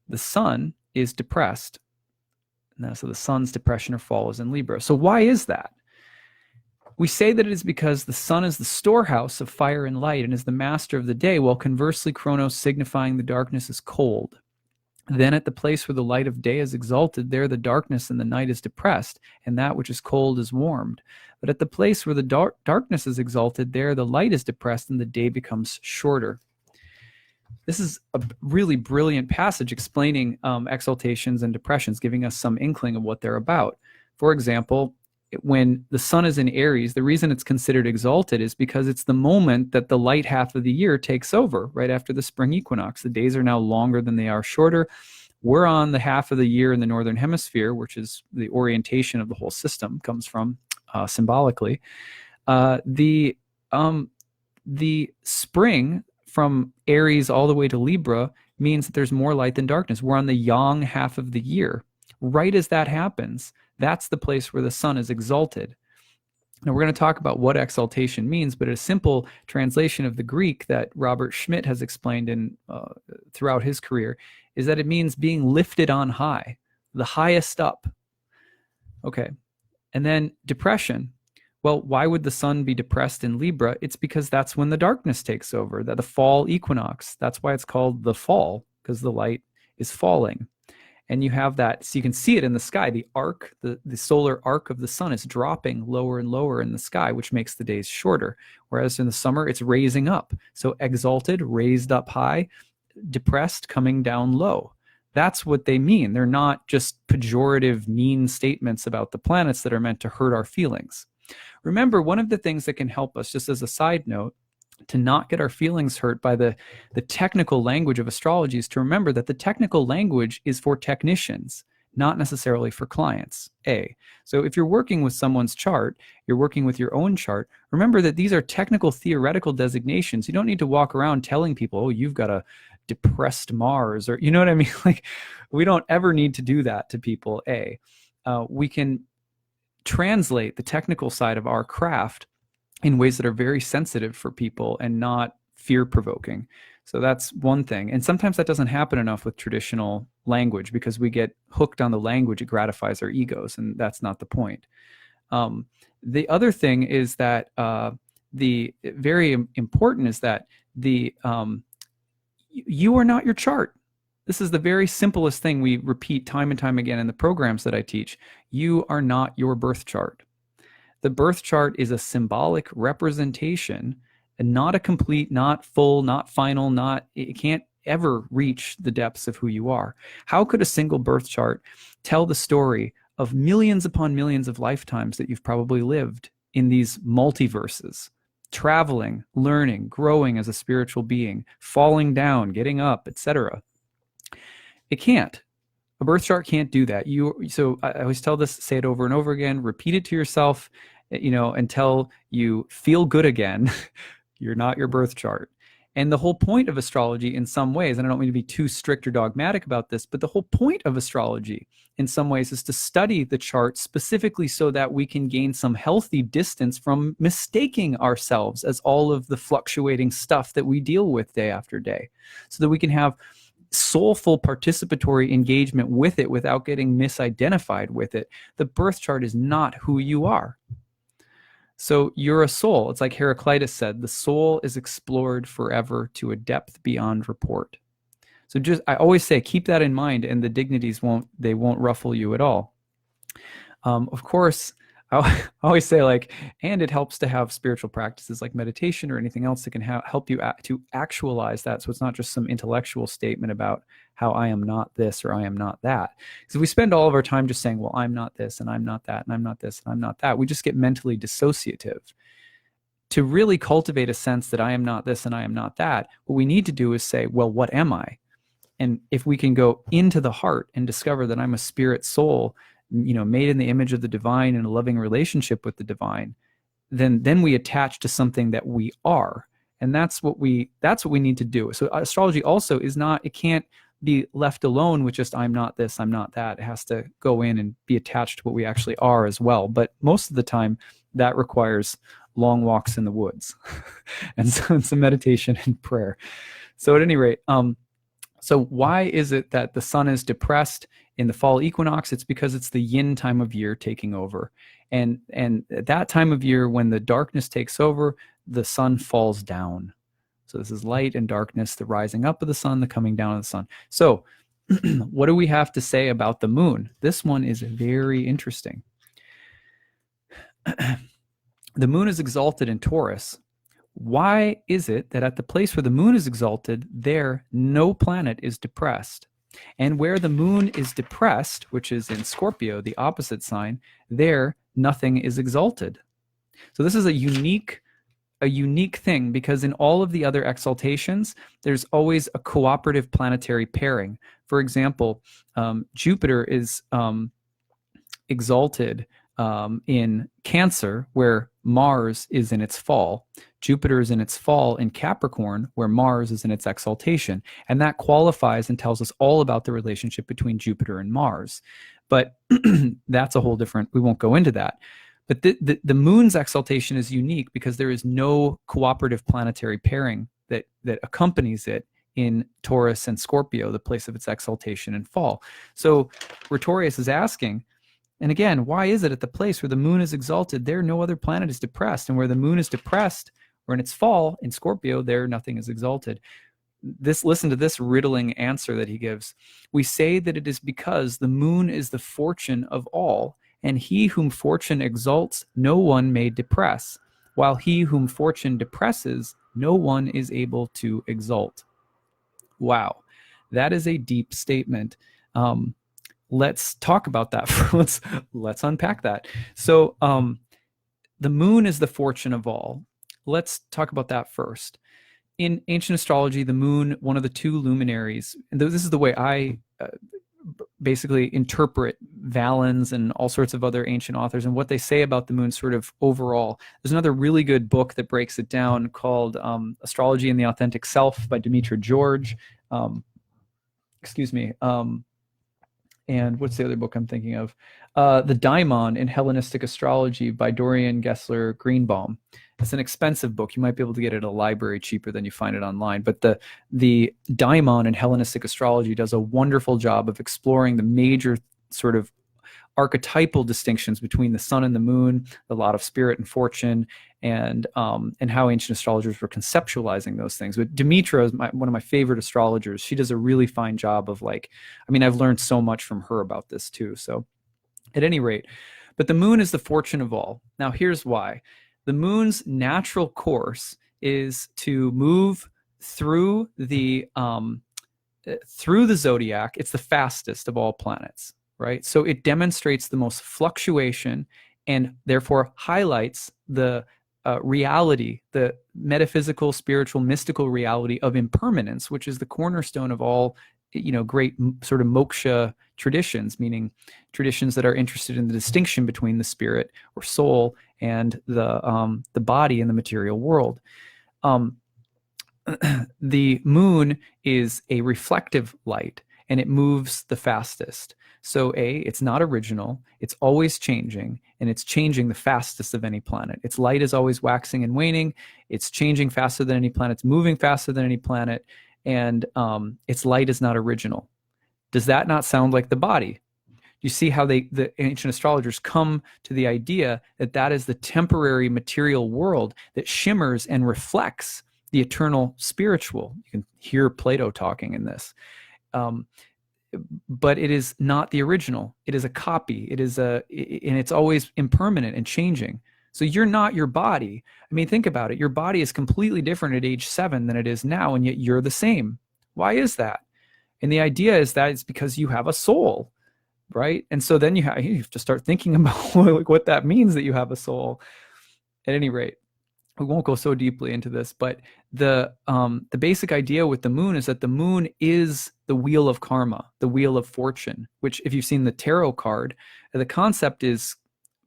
the sun is depressed. So the sun's depression or fall is in Libra. So why is that? We say that it is because the sun is the storehouse of fire and light and is the master of the day, while conversely Kronos signifying the darkness is cold. Then at the place where the light of day is exalted, there the darkness and the night is depressed, and that which is cold is warmed. But at the place where the darkness is exalted, there the light is depressed and the day becomes shorter. This is a really brilliant passage explaining exaltations and depressions, giving us some inkling of what they're about. For example, when the sun is in Aries, the reason it's considered exalted is because it's the moment that the light half of the year takes over, right after the spring equinox. The days are now longer than they are shorter. We're on the half of the year in the northern hemisphere, which is the orientation of the whole system, comes from symbolically. The spring from Aries all the way to Libra means that there's more light than darkness. We're on the yang half of the year. Right as that happens, that's the place where the sun is exalted. Now, we're going to talk about what exaltation means, but a simple translation of the Greek that Robert Schmidt has explained throughout his career is that it means being lifted on high, the highest up. Okay. And then depression. Well, why would the sun be depressed in Libra? It's because that's when the darkness takes over, the fall equinox. That's why it's called the fall, because the light is falling. And you have that, so you can see it in the sky. The arc, the solar arc of the sun is dropping lower and lower in the sky, which makes the days shorter. Whereas in the summer, it's raising up. So exalted, raised up high, depressed, coming down low. That's what they mean. They're not just pejorative, mean statements about the planets that are meant to hurt our feelings. Remember, one of the things that can help us, just as a side note, to not get our feelings hurt by the technical language of astrology is to remember that the technical language is for technicians, not necessarily for clients. So if you're working with someone's chart, you're working with your own chart, remember that these are technical theoretical designations. You don't need to walk around telling people, oh, you've got a depressed Mars, or you know what I mean? Like, we don't ever need to do that to people. We can translate the technical side of our craft in ways that are very sensitive for people and not fear-provoking. So that's one thing. And sometimes that doesn't happen enough with traditional language because we get hooked on the language. It gratifies our egos, and that's not the point. The other thing is that the very important is that you are not your chart. This is the very simplest thing we repeat time and time again in the programs that I teach. You are not your birth chart. The birth chart is a symbolic representation and not a complete, not full, not final, it can't ever reach the depths of who you are. How could a single birth chart tell the story of millions upon millions of lifetimes that you've probably lived in these multiverses, traveling, learning, growing as a spiritual being, falling down, getting up, etc.? It can't. A birth chart can't do that. So I always tell this, say it over and over again, repeat it to yourself, until you feel good again. You're not your birth chart. And the whole point of astrology in some ways, and I don't mean to be too strict or dogmatic about this, but the whole point of astrology in some ways is to study the chart specifically so that we can gain some healthy distance from mistaking ourselves as all of the fluctuating stuff that we deal with day after day, so that we can have soulful participatory engagement with it without getting misidentified with it. The birth chart is not who you are. So you're a soul. It's like Heraclitus said, the soul is explored forever to a depth beyond report. So I always say, keep that in mind, and the dignities won't ruffle you at all. Of course, I always say, and it helps to have spiritual practices like meditation or anything else that can help you to actualize that. So it's not just some intellectual statement about how I am not this or I am not that. Because if we spend all of our time just saying, well, I'm not this and I'm not that and I'm not this and I'm not that, we just get mentally dissociative. To really cultivate a sense that I am not this and I am not that, what we need to do is say, well, what am I? And if we can go into the heart and discover that I'm a spirit soul, made in the image of the divine in a loving relationship with the divine, then we attach to something that we are. And that's what we need to do. So astrology also it can't be left alone with just I'm not this, I'm not that. It has to go in and be attached to what we actually are as well. But most of the time that requires long walks in the woods and some meditation and prayer. So at any rate, So why is it that the sun is depressed in the fall equinox? It's because it's the yin time of year taking over. And at that time of year, when the darkness takes over, the sun falls down. So this is light and darkness, the rising up of the sun, the coming down of the sun. So what do we have to say about the moon? This one is very interesting. The moon is exalted in Taurus. Why is it that at the place where the moon is exalted, there no planet is depressed? And where the moon is depressed, which is in Scorpio, the opposite sign, there nothing is exalted. So this is a unique thing, because in all of the other exaltations, there's always a cooperative planetary pairing. For example, Jupiter is exalted in Cancer, where Mars is in its fall. Jupiter is in its fall in Capricorn, where Mars is in its exaltation. And that qualifies and tells us all about the relationship between Jupiter and Mars. But that's a whole different, we won't go into that. But the moon's exaltation is unique because there is no cooperative planetary pairing that accompanies it in Taurus and Scorpio, the place of its exaltation and fall. So Rhetorius is asking, and again, why is it at the place where the moon is exalted, there no other planet is depressed, and where the moon is depressed, or in its fall, in Scorpio, there nothing is exalted? Listen to this riddling answer that he gives. We say that it is because the moon is the fortune of all, and he whom fortune exalts, no one may depress, while he whom fortune depresses, no one is able to exalt. Wow, that is a deep statement. Let's talk about that. Let's unpack that. So the moon is the fortune of all. Let's talk about that first. In ancient astrology, the moon, one of the two luminaries, and this is the way I basically interpret Valens and all sorts of other ancient authors and what they say about the moon sort of overall. There's another really good book that breaks it down called Astrology and the Authentic Self by Demetra George. And what's the other book I'm thinking of? The Daimon in Hellenistic Astrology by Dorian Gessler Greenbaum. It's an expensive book. You might be able to get it at a library cheaper than you find it online. But the Daimon in Hellenistic Astrology does a wonderful job of exploring the major sort of archetypal distinctions between the sun and the moon, the lot of spirit and fortune, and how ancient astrologers were conceptualizing those things. But Demetra is one of my favorite astrologers. She does a really fine job of I've learned so much from her about this too. So at any rate, but the moon is the fortune of all. Now here's why. The moon's natural course is to move through the zodiac. It's the fastest of all planets, right? So it demonstrates the most fluctuation and therefore highlights the reality, the metaphysical, spiritual, mystical reality of impermanence, which is the cornerstone of all, great sort of moksha traditions, meaning traditions that are interested in the distinction between the spirit or soul and the body in the material world. The moon is a reflective light, and it moves the fastest. So it's not original, it's always changing, and it's changing the fastest of any planet. Its light is always waxing and waning, it's changing faster than any planet, it's moving faster than any planet, and its light is not original. Does that not sound like the body? You see how the ancient astrologers come to the idea that that is the temporary material world that shimmers and reflects the eternal spiritual. You can hear Plato talking in this. But it is not the original. It is a copy. And it's always impermanent and changing. So you're not your body. I mean, think about it. Your body is completely different at age 7 than it is now, and yet you're the same. Why is that? And the idea is that it's because you have a soul, right? And so then you have to start thinking about what that means, that you have a soul. At any rate, we won't go so deeply into this, but the basic idea with the moon is that the moon is the wheel of karma, the wheel of fortune, which if you've seen the tarot card, the concept is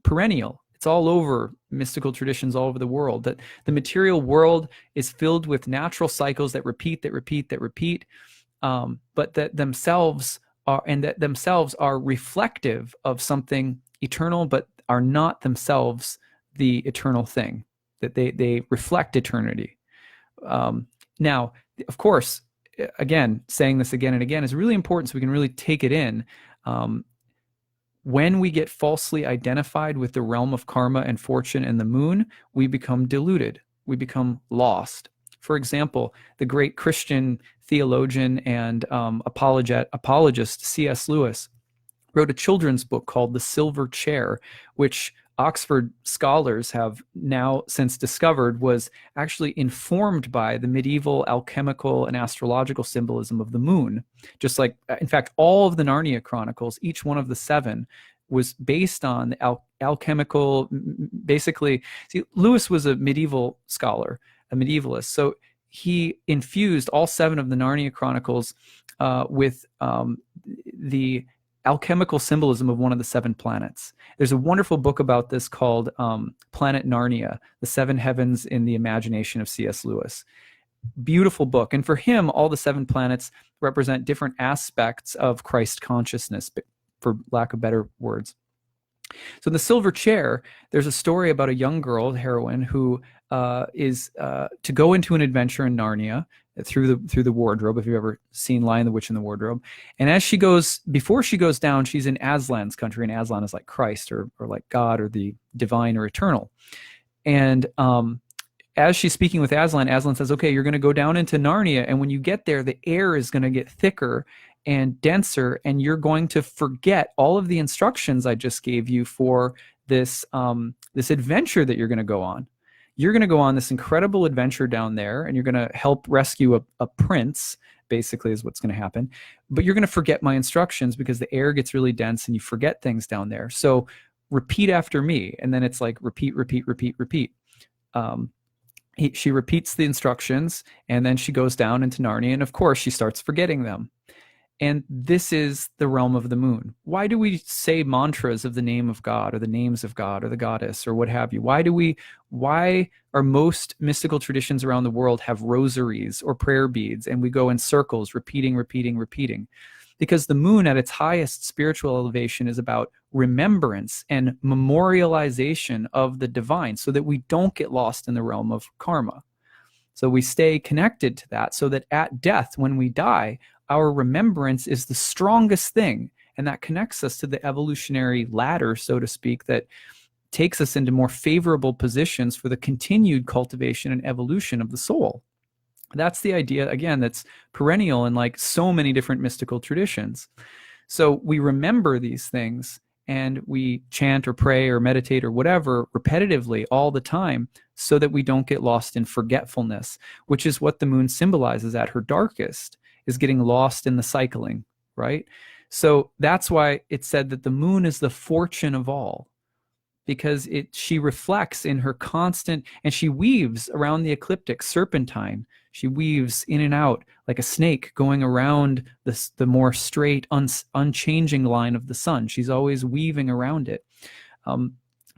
perennial. It's all over mystical traditions all over the world, that the material world is filled with natural cycles that repeat, but that themselves are reflective of something eternal, but are not themselves the eternal thing, that they reflect eternity. Now, of course, again, saying this again and again is really important so we can really take it in. When we get falsely identified with the realm of karma and fortune and the moon, we become deluded. We become lost. For example, the great Christian theologian and apologist C.S. Lewis wrote a children's book called The Silver Chair, which Oxford scholars have now since discovered was actually informed by the medieval alchemical and astrological symbolism of the moon. Just like, in fact, all of the Narnia Chronicles, each one of the 7, was based on the alchemical, basically. See, Lewis was a medieval scholar, a medievalist, so he infused all 7 of the Narnia Chronicles with the alchemical symbolism of one of the 7 planets. There's a wonderful book about this called Planet Narnia, The 7 Heavens in the Imagination of C.S. Lewis. Beautiful book. And for him, all the 7 planets represent different aspects of Christ consciousness, for lack of better words. So in The Silver Chair, there's a story about a young girl, the heroine, who is to go into an adventure in Narnia through the wardrobe, if you've ever seen Lion, the Witch, and the Wardrobe. And as she goes, before she goes down, she's in Aslan's country, and Aslan is like Christ or like God or the divine or eternal. And as she's speaking with Aslan, Aslan says, okay, you're going to go down into Narnia, and when you get there, the air is going to get thicker and denser, and you're going to forget all of the instructions I just gave you for this this adventure that you're going to go on. You're going to go on this incredible adventure down there, and you're going to help rescue a prince, basically is what's going to happen. But you're going to forget my instructions because the air gets really dense and you forget things down there. So repeat after me. And then it's like repeat, repeat, repeat, repeat. She repeats the instructions, and then she goes down into Narnia, and of course she starts forgetting them. And this is the realm of the moon. Why do we say mantras of the name of God or the names of God or the goddess or what have you? Why are most mystical traditions around the world have rosaries or prayer beads, and we go in circles repeating, repeating, repeating? Because the moon at its highest spiritual elevation is about remembrance and memorialization of the divine so that we don't get lost in the realm of karma. So we stay connected to that so that at death, when we die, our remembrance is the strongest thing, and that connects us to the evolutionary ladder, so to speak, that takes us into more favorable positions for the continued cultivation and evolution of the soul. That's the idea, again, that's perennial in like so many different mystical traditions. So we remember these things, and we chant or pray or meditate or whatever repetitively all the time so that we don't get lost in forgetfulness, which is what the moon symbolizes at her darkest, is getting lost in the cycling, right? So that's why it said that the moon is the fortune of all, because she reflects in her constant, and she weaves around the ecliptic serpentine. She weaves in and out like a snake going around the more straight, unchanging line of the sun. She's always weaving around it.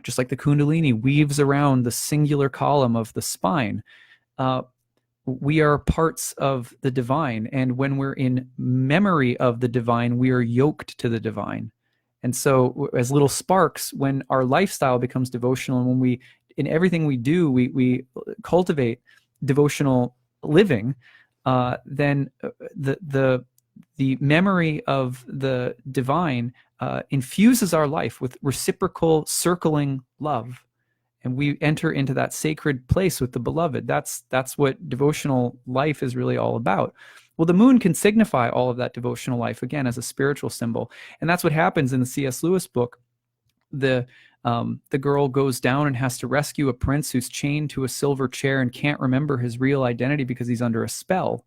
Just like the Kundalini weaves around the singular column of the spine. We are parts of the divine, and when we're in memory of the divine, we are yoked to the divine. And so as little sparks, when our lifestyle becomes devotional, and when we, in everything we do, we cultivate devotional living, then the memory of the divine infuses our life with reciprocal circling love. And we enter into that sacred place with the beloved. That's what devotional life is really all about. Well, the moon can signify all of that devotional life, again, as a spiritual symbol. And that's what happens in the C.S. Lewis book. The girl goes down and has to rescue a prince who's chained to a silver chair and can't remember his real identity because he's under a spell.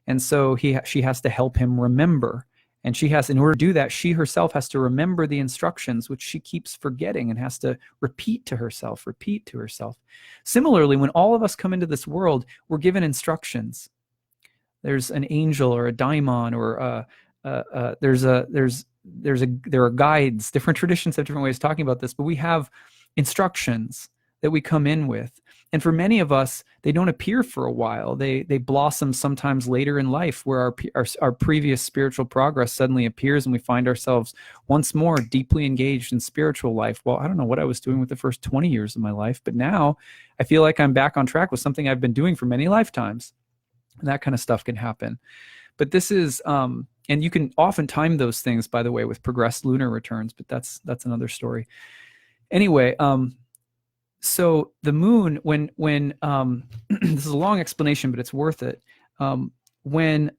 And so she has to help him remember. And in order to do that, she herself has to remember the instructions, which she keeps forgetting, and has to repeat to herself. Similarly, when all of us come into this world, we're given instructions. There's an angel or a daimon, or there are guides. Different traditions have different ways of talking about this, but we have instructions that we come in with. And for many of us, they don't appear for a while. They blossom sometimes later in life, where our previous spiritual progress suddenly appears, and we find ourselves once more deeply engaged in spiritual life. Well, I don't know what I was doing with the first 20 years of my life, but now I feel like I'm back on track with something I've been doing for many lifetimes. And that kind of stuff can happen. But this is, and you can often time those things, by the way, with progressed lunar returns, but that's another story. Anyway, so the moon, when this is a long explanation, but it's worth it. When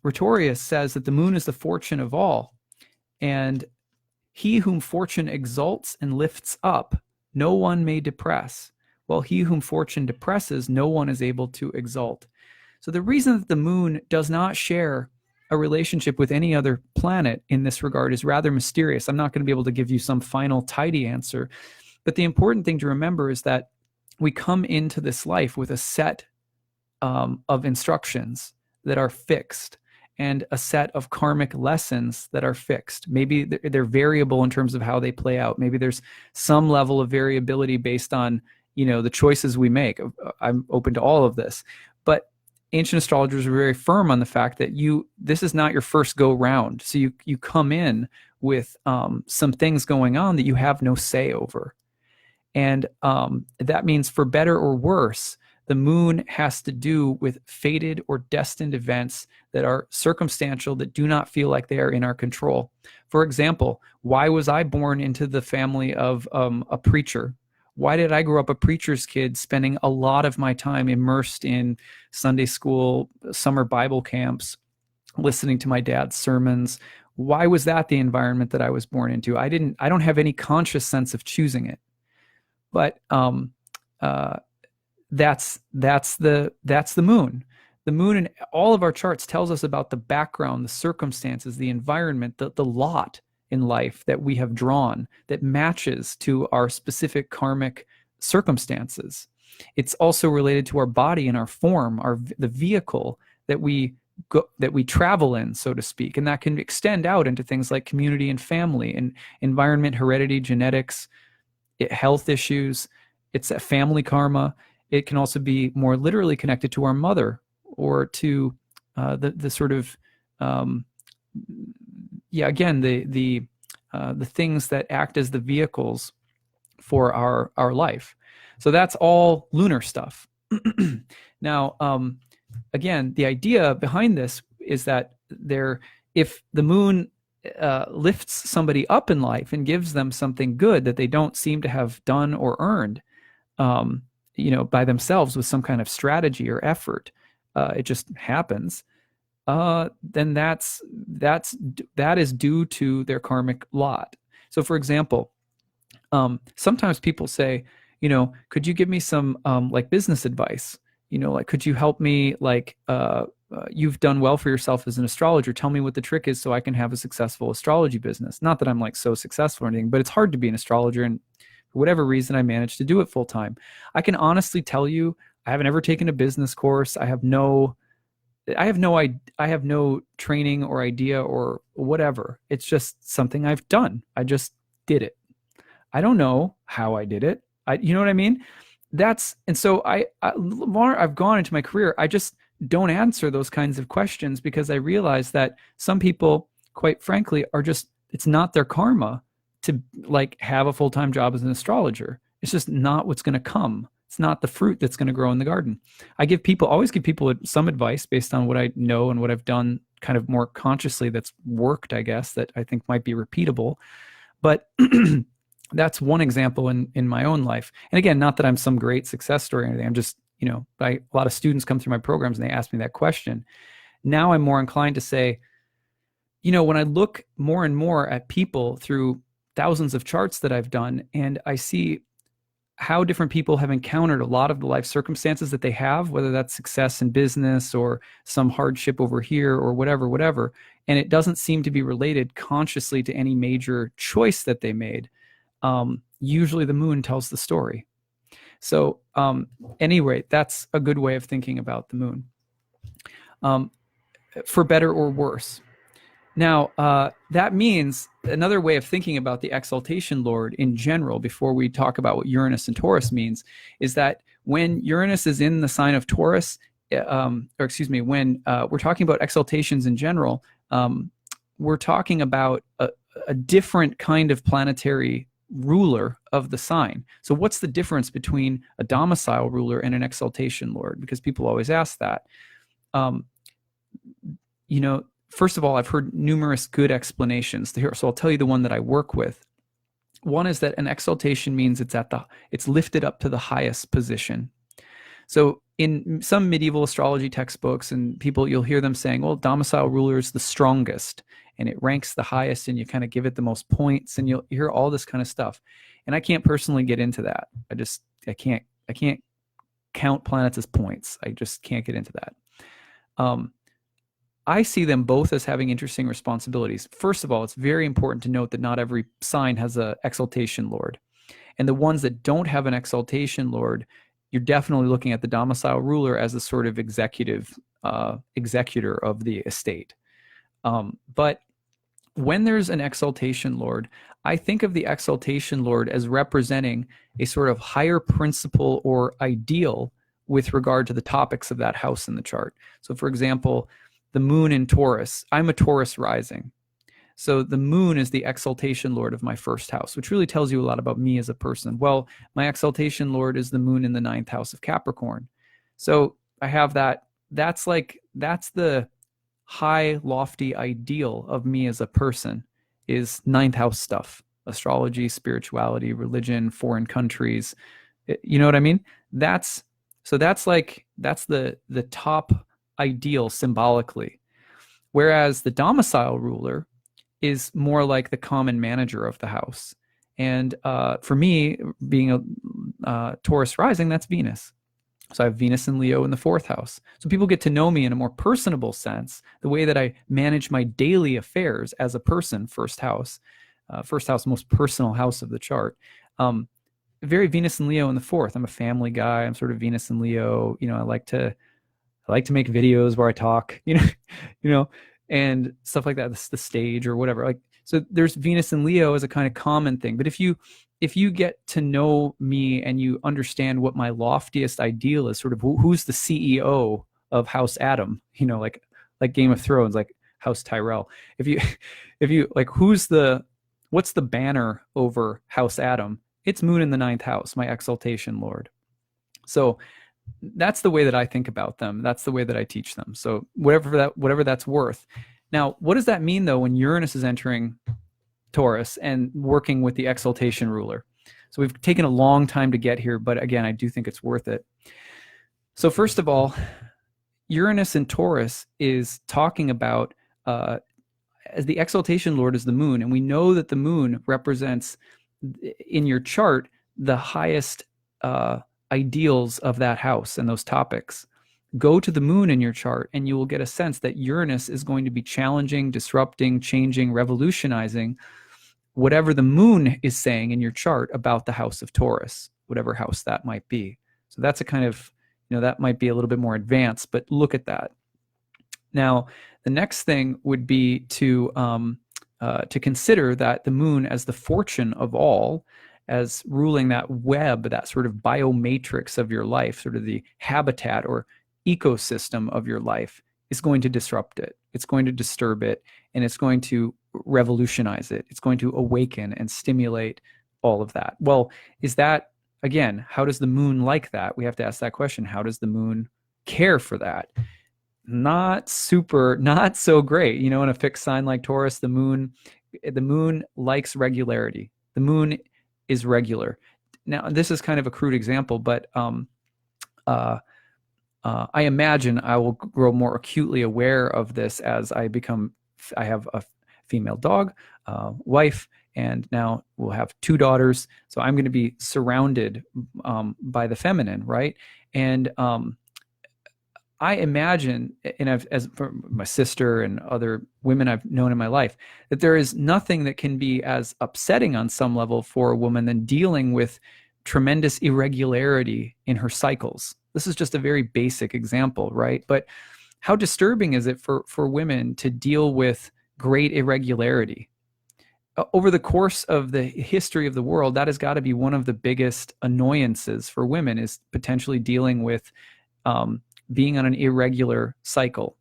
Rhetorius says that the moon is the fortune of all, and he whom fortune exalts and lifts up, no one may depress, while he whom fortune depresses, no one is able to exalt. So the reason that the moon does not share a relationship with any other planet in this regard is rather mysterious. I'm not going to be able to give you some final tidy answer, but the important thing to remember is that we come into this life with a set of instructions that are fixed and a set of karmic lessons that are fixed. Maybe they're variable in terms of how they play out. Maybe there's some level of variability based on, the choices we make. I'm open to all of this, but ancient astrologers were very firm on the fact that this is not your first go round. So you come in with some things going on that you have no say over. And that means, for better or worse, the moon has to do with fated or destined events that are circumstantial, that do not feel like they are in our control. For example, why was I born into the family of a preacher? Why did I grow up a preacher's kid, spending a lot of my time immersed in Sunday school, summer Bible camps, listening to my dad's sermons? Why was that the environment that I was born into? I don't have any conscious sense of choosing it. But that's the moon. The moon in all of our charts tells us about the background, the circumstances, the environment, the lot in life that we have drawn that matches to our specific karmic circumstances. It's also related to our body and our form, the vehicle that we travel in, so to speak, and that can extend out into things like community and family and environment, heredity, genetics, health issues. It's a family karma. It can also be more literally connected to our mother, or to the sort of again, the things that act as the vehicles for our life. So that's all lunar stuff. Now, again, the idea behind this is that if the moon lifts somebody up in life and gives them something good that they don't seem to have done or earned, by themselves with some kind of strategy or effort, it just happens. Then that is due to their karmic lot. So, for example, sometimes people say, could you give me some like business advice? Like, could you help me? Like, you've done well for yourself as an astrologer. Tell me what the trick is so I can have a successful astrology business. Not that I'm like so successful or anything, but it's hard to be an astrologer, and for whatever reason, I managed to do it full time. I can honestly tell you, I haven't ever taken a business course. I have no training or idea or whatever. It's just something I've done. I just did it. I don't know how I did it. You know what I mean? So the more I've gone into my career, I just don't answer those kinds of questions, because I realize that some people, quite frankly, it's not their karma to like have a full-time job as an astrologer. It's just not what's going to come. It's not the fruit that's going to grow in the garden. Always give people some advice based on what I know and what I've done kind of more consciously that's worked, I guess, that I think might be repeatable. But that's one example in my own life. And again, not that I'm some great success story or anything. I'm just, a lot of students come through my programs and they ask me that question. Now I'm more inclined to say, when I look more and more at people through thousands of charts that I've done, and I see how different people have encountered a lot of the life circumstances that they have, whether that's success in business or some hardship over here or whatever, and it doesn't seem to be related consciously to any major choice that they made. Usually the moon tells the story. So anyway, that's a good way of thinking about the moon, for better or worse. Now, that means another way of thinking about the exaltation lord in general, before we talk about what Uranus and Taurus means, is that when Uranus is in the sign of Taurus, when we're talking about exaltations in general, we're talking about a different kind of planetary ruler of the sign. So what's the difference between a domicile ruler and an exaltation lord? Because people always ask that. First of all, I've heard numerous good explanations here, so I'll tell you the one that I work with. One is that an exaltation means it's lifted up to the highest position. So in some medieval astrology textbooks and you'll hear them saying, well, domicile ruler is the strongest and it ranks the highest and you kind of give it the most points, and you'll hear all this kind of stuff. And I can't personally get into that. I can't count planets as points. I just can't get into that. I see them both as having interesting responsibilities. First of all, it's very important to note that not every sign has an exaltation lord. And the ones that don't have an exaltation lord, you're definitely looking at the domicile ruler as a sort of executor of the estate. But when there's an exaltation lord, I think of the exaltation lord as representing a sort of higher principle or ideal with regard to the topics of that house in the chart. So for example, the moon in Taurus, I'm a Taurus rising. So the moon is the exaltation lord of my first house, which really tells you a lot about me as a person. Well, my exaltation lord is the moon in the 9th house of Capricorn. So I have that. That's the high, lofty ideal of me as a person, is 9th house stuff: astrology, spirituality, religion, foreign countries. You know what I mean? That's the top ideal symbolically. Whereas the domicile ruler is more like the common manager of the house. And for me, being a Taurus rising, that's Venus. So I have Venus and Leo in the 4th house. So people get to know me in a more personable sense, the way that I manage my daily affairs as a person. First house, most personal house of the chart. Very Venus and Leo in the 4th. I'm a family guy. I'm sort of Venus and Leo. I like to make videos where I talk, and stuff like that. This is the stage or whatever. So there's Venus and Leo as a kind of common thing. But if you get to know me and you understand what my loftiest ideal is, sort of who's the CEO of House Adam, like Game of Thrones, like House Tyrell. If you like, what's the banner over House Adam? It's moon in the 9th house, my exaltation lord. So that's the way that I think about them. That's the way that I teach them. So whatever that's worth. Now, what does that mean though when Uranus is entering Taurus and working with the exaltation ruler? So we've taken a long time to get here, but again, I do think it's worth it. So first of all, Uranus in Taurus is talking about as the exaltation lord is the moon, and we know that the moon represents in your chart the highest ideals of that house and those topics. Go to the moon in your chart and you will get a sense that Uranus is going to be challenging, disrupting, changing, revolutionizing whatever the moon is saying in your chart about the house of Taurus, whatever house that might be. So that's a kind of, that might be a little bit more advanced, but look at that. Now, the next thing would be to consider that the moon as the fortune of all, as ruling that web, that sort of biomatrix of your life, sort of the habitat or ecosystem of your life, is going to disrupt it. It's going to disturb it, and it's going to revolutionize it. It's going to awaken and stimulate all of that. Well, again, how does the moon like that? We have to ask that question. How does the moon care for that? Not so great. In a fixed sign like Taurus, the moon likes regularity. The moon is regular. Now, this is kind of a crude example, but I imagine I will grow more acutely aware of this as I have a female dog, wife, and now we'll have 2 daughters. So I'm going to be surrounded by the feminine, right? And I imagine, and as for my sister and other women I've known in my life, that there is nothing that can be as upsetting on some level for a woman than dealing with tremendous irregularity in her cycles. This is just a very basic example, right? But how disturbing is it for women to deal with great irregularity? Over the course of the history of the world, that has got to be one of the biggest annoyances for women, is potentially dealing with being on an irregular cycle,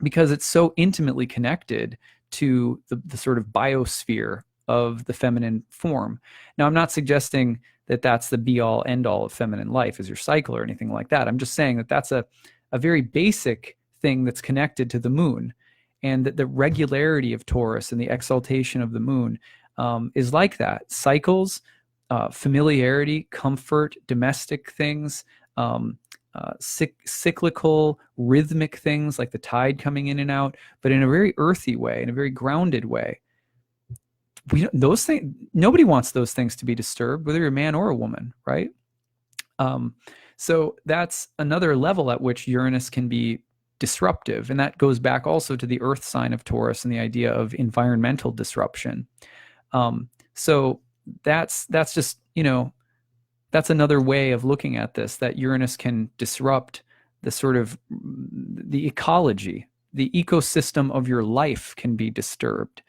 because it's so intimately connected to the sort of biosphere of the feminine form. Now, I'm not suggesting that that's the be-all, end-all of feminine life is your cycle or anything like that. I'm just saying that that's a very basic thing that's connected to the moon, and that the regularity of Taurus and the exaltation of the moon is like that. Cycles, familiarity, comfort, domestic things, cyclical, rhythmic things like the tide coming in and out, but in a very earthy way, in a very grounded way. Those things, nobody wants those things to be disturbed, whether you're a man or a woman, right? So that's another level at which Uranus can be disruptive, and that goes back also to the Earth sign of Taurus and the idea of environmental disruption. So that's just, that's another way of looking at this, that Uranus can disrupt the sort of the ecology, the ecosystem of your life can be disturbed.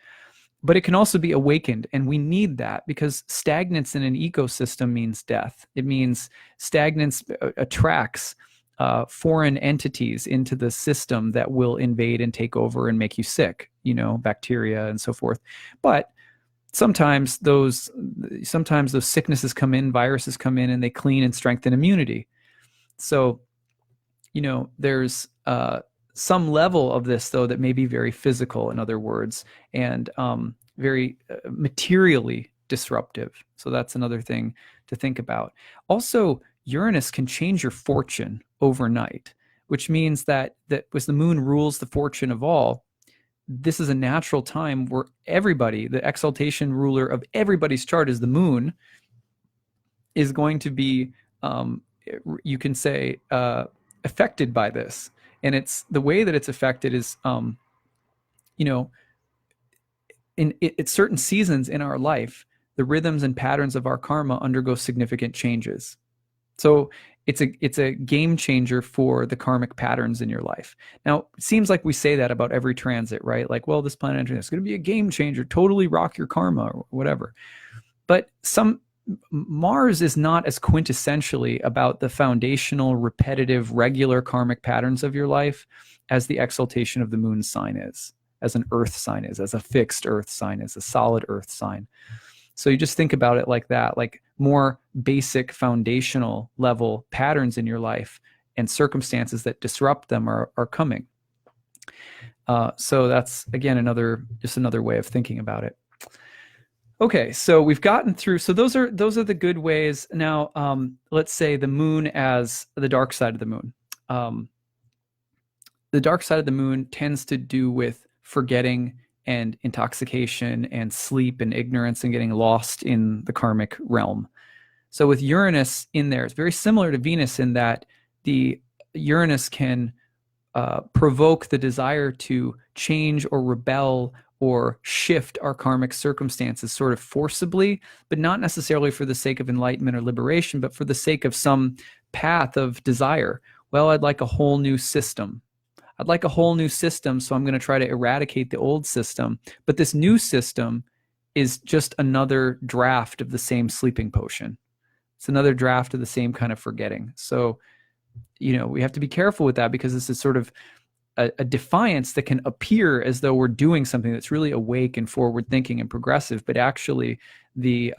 But it can also be awakened, and we need that, because stagnance in an ecosystem means death. It means stagnance attracts foreign entities into the system that will invade and take over and make you sick, bacteria and so forth. But sometimes those sicknesses come in, viruses come in, and they clean and strengthen immunity. So, there's some level of this, though, that may be very physical, in other words, and very materially disruptive. So that's another thing to think about. Also, Uranus can change your fortune overnight, which means that as the moon rules the fortune of all, this is a natural time where everybody, the exaltation ruler of everybody's chart is the moon, is going to be, you can say, affected by this. And it's the way that it's affected is, in certain seasons in our life, the rhythms and patterns of our karma undergo significant changes. So it's a game changer for the karmic patterns in your life. Now, it seems like we say that about every transit, right? Like, well, this planet entering is going to be a game changer, totally rock your karma or whatever. But Mars is not as quintessentially about the foundational, repetitive, regular karmic patterns of your life as the exaltation of the moon sign is, as an earth sign is, as a fixed earth sign is, a solid earth sign. So you just think about it like that, like more basic foundational level patterns in your life and circumstances that disrupt them are coming. So that's, again, just another way of thinking about it. Okay, so we've gotten through. So those are the good ways. Now, let's say the moon as the dark side of the moon. The dark side of the moon tends to do with forgetting and intoxication and sleep and ignorance and getting lost in the karmic realm. So with Uranus in there, it's very similar to Venus in that the Uranus can provoke the desire to change or rebel or shift our karmic circumstances sort of forcibly, but not necessarily for the sake of enlightenment or liberation, but for the sake of some path of desire. Well, I'd like a whole new system. I'd like a whole new system, so I'm going to try to eradicate the old system. But this new system is just another draft of the same sleeping potion. It's another draft of the same kind of forgetting. So, we have to be careful with that, because this is sort of a defiance that can appear as though we're doing something that's really awake and forward thinking and progressive, but actually the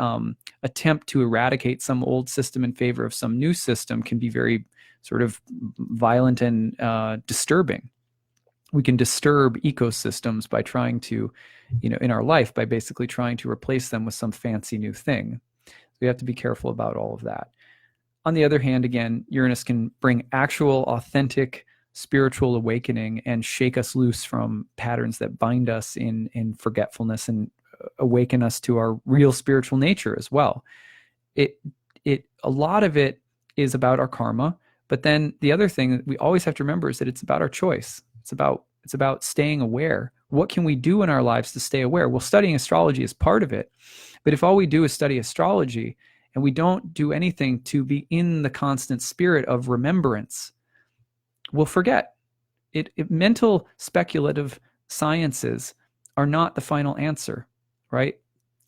attempt to eradicate some old system in favor of some new system can be very sort of violent and disturbing. We can disturb ecosystems by trying to, in our life, by basically trying to replace them with some fancy new thing. So we have to be careful about all of that. On the other hand, again, Uranus can bring actual, authentic spiritual awakening and shake us loose from patterns that bind us in forgetfulness and awaken us to our real spiritual nature as well. A lot of it is about our karma, but then the other thing that we always have to remember is that it's about our choice. It's about staying aware. What can we do in our lives to stay aware? Well, studying astrology is part of it, but if all we do is study astrology and we don't do anything to be in the constant spirit of remembrance, we'll forget. Mental speculative sciences are not the final answer, right?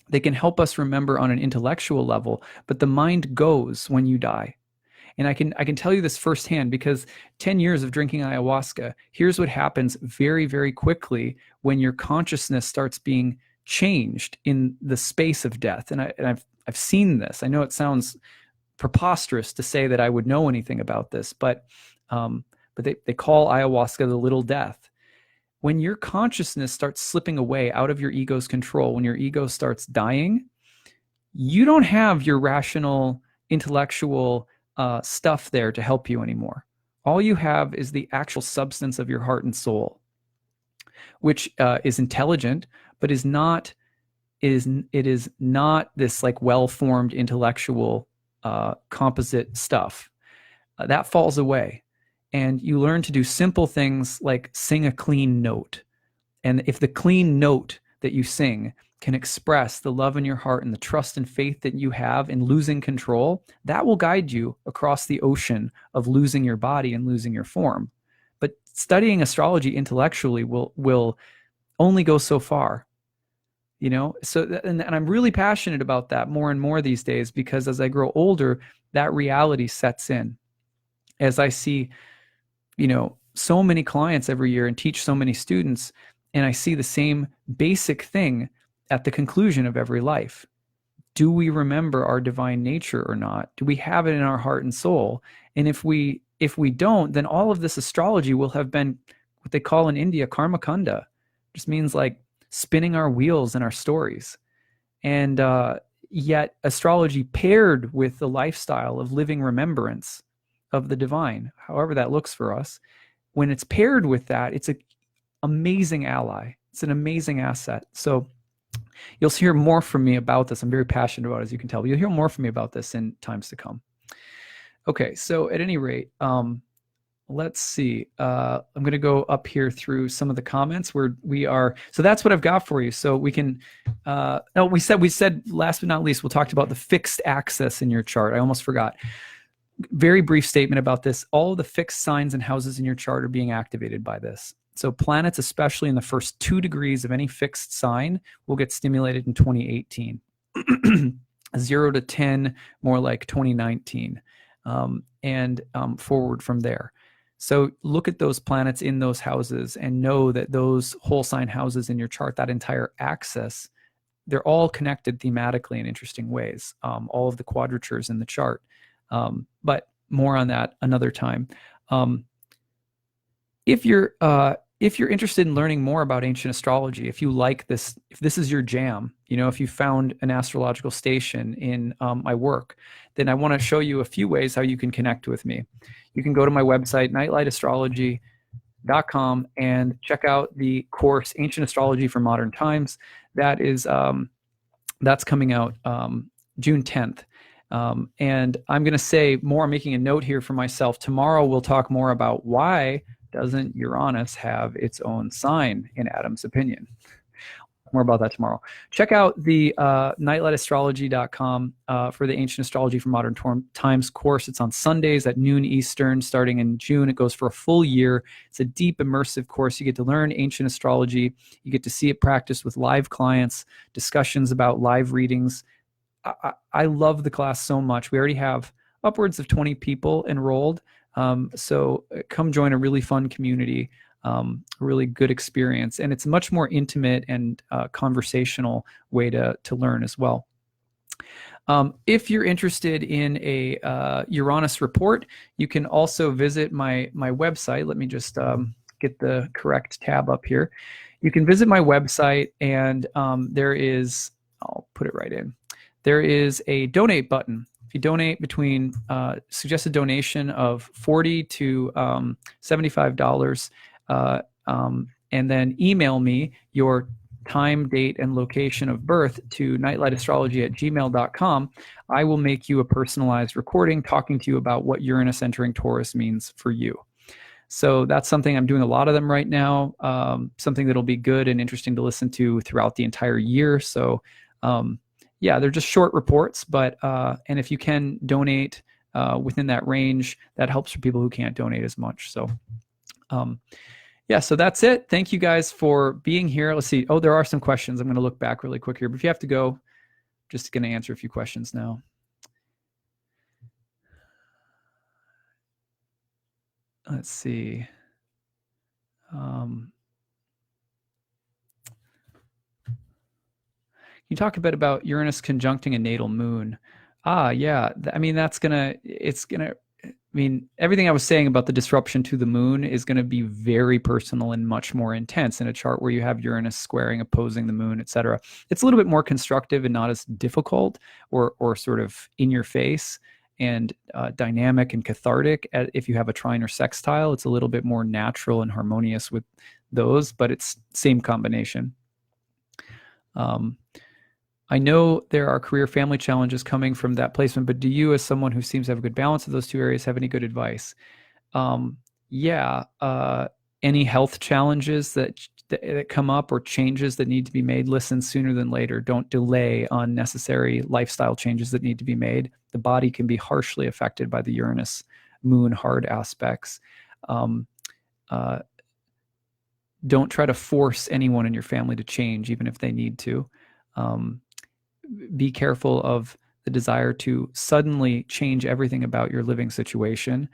They can help us remember on an intellectual level, but the mind goes when you die. And I can tell you this firsthand, because 10 years of drinking ayahuasca, here's what happens very, very quickly when your consciousness starts being changed in the space of death. And I've seen this. I know it sounds preposterous to say that I would know anything about this, but they call ayahuasca the little death. When your consciousness starts slipping away out of your ego's control, when your ego starts dying, you don't have your rational, intellectual stuff there to help you anymore. All you have is the actual substance of your heart and soul, which is intelligent, but is not this like well-formed intellectual composite stuff. That falls away, and you learn to do simple things like sing a clean note. And if the clean note that you sing can express the love in your heart and the trust and faith that you have in losing control, that will guide you across the ocean of losing your body and losing your form. But studying astrology intellectually will only go so far. And I'm really passionate about that more and more these days, because as I grow older, that reality sets in. As I see, so many clients every year and teach so many students, and I see the same basic thing at the conclusion of every life. Do we remember our divine nature or not? Do we have it in our heart and soul? And if we don't, then all of this astrology will have been what they call in India karma kanda. Just means like spinning our wheels in our stories. And yet astrology paired with the lifestyle of living remembrance of the divine, however that looks for us, when it's paired with that, it's an amazing ally. It's an amazing asset. So you'll hear more from me about this. I'm very passionate about it, as you can tell. But you'll hear more from me about this in times to come. Okay, so at any rate, let's see. I'm going to go up here through some of the comments where we are. So that's what I've got for you. So we can. We said last but not least, we talked about the fixed axis in your chart. I almost forgot. Very brief statement about this. All of the fixed signs and houses in your chart are being activated by this. So planets, especially in the first 2 degrees of any fixed sign, will get stimulated in 2018. 0 to 10, more like 2019, and forward from there. So look at those planets in those houses and know that those whole sign houses in your chart, that entire axis, they're all connected thematically in interesting ways. All of the quadratures in the chart. But more on that another time. If you're interested in learning more about ancient astrology, if you like this, if this is your jam, if you found an astrological station in my work, then I want to show you a few ways how you can connect with me. You can go to my website, nightlightastrology.com, and check out the course Ancient Astrology for Modern Times. That's coming out June 10th. And I'm going to say more, I'm making a note here for myself. Tomorrow we'll talk more about why doesn't Uranus have its own sign in Adam's opinion. More about that tomorrow. Check out the nightlightastrology.com for the Ancient Astrology for Modern Times course. It's on Sundays at noon Eastern starting in June. It goes for a full year. It's a deep, immersive course. You get to learn ancient astrology. You get to see it practiced with live clients, discussions about live readings. I love the class so much. We already have upwards of 20 people enrolled. So come join a really fun community, a really good experience. And it's a much more intimate and conversational way to learn as well. If you're interested in a Uranus report, you can also visit my website. Let me just get the correct tab up here. You can visit my website, and there is, I'll put it right in. There is a donate button. If you donate between suggested donation of $40 to $75, and then email me your time, date, and location of birth to nightlightastrology@gmail.com, I will make you a personalized recording talking to you about what Uranus entering Taurus means for you. So that's something I'm doing a lot of them right now, something that'll be good and interesting to listen to throughout the entire year. So yeah, they're just short reports, but and if you can donate within that range, that helps for people who can't donate as much. So yeah, so that's it. Thank you guys for being here. Let's see. Oh, there are some questions. I'm going to look back really quick here, but if you have to go, just going to answer a few questions now. Let's see. You talk a bit about Uranus conjuncting a natal moon. Yeah. I mean, everything I was saying about the disruption to the moon is going to be very personal and much more intense in a chart where you have Uranus squaring, opposing the moon, etc. It's a little bit more constructive and not as difficult or sort of in your face and dynamic and cathartic. If you have a trine or sextile, it's a little bit more natural and harmonious with those, but it's same combination. I know there are career family challenges coming from that placement, but do you, as someone who seems to have a good balance of those two areas, have any good advice? Any health challenges that come up or changes that need to be made, listen sooner than later. Don't delay on necessary lifestyle changes that need to be made. The body can be harshly affected by the Uranus moon hard aspects. Don't try to force anyone in your family to change, even if they need to. Be careful of the desire to suddenly change everything about your living situation.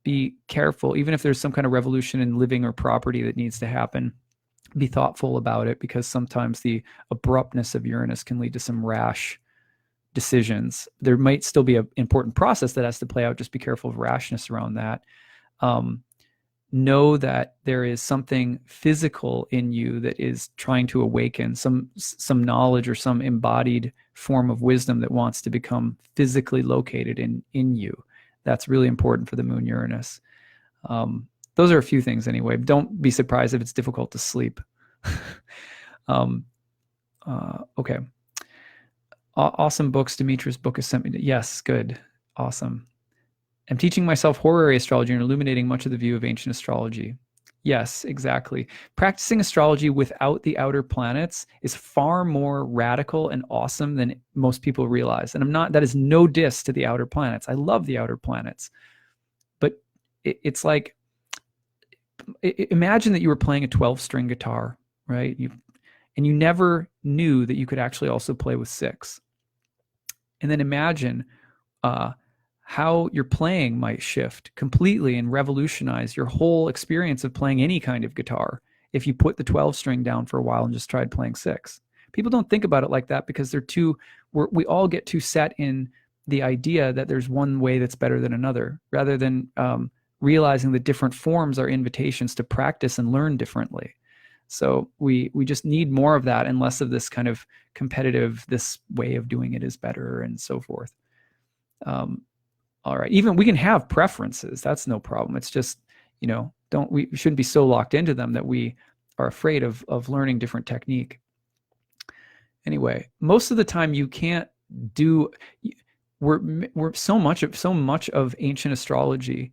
Be careful, even if there's some kind of revolution in living or property that needs to happen, be thoughtful about it, because sometimes the abruptness of Uranus can lead to some rash decisions. There might still be an important process that has to play out. Just be careful of rashness around that. Know that there is something physical in you that is trying to awaken, some knowledge or some embodied form of wisdom that wants to become physically located in you. That's really important for the moon Uranus. Those are a few things anyway. Don't be surprised if it's difficult to sleep. Okay. Awesome books. Demetrius' book is sent me. Yes, good. Awesome. I'm teaching myself horary astrology and illuminating much of the view of ancient astrology. Yes, exactly. Practicing astrology without the outer planets is far more radical and awesome than most people realize. And that is no diss to the outer planets. I love the outer planets. But it's like, imagine that you were playing a 12-string guitar, right? And you never knew that you could actually also play with 6. And then imagine how your playing might shift completely and revolutionize your whole experience of playing any kind of guitar if you put the 12-string down for a while and just tried playing 6. People don't think about it like that because we all get too set in the idea that there's one way that's better than another, rather than realizing that different forms are invitations to practice and learn differently. So we just need more of that and less of this kind of competitive, this way of doing it is better and so forth. All right. Even we can have preferences. That's no problem. It's just, we shouldn't be so locked into them that we are afraid of learning different technique. Anyway, most of the time you can't do, we're so much of ancient astrology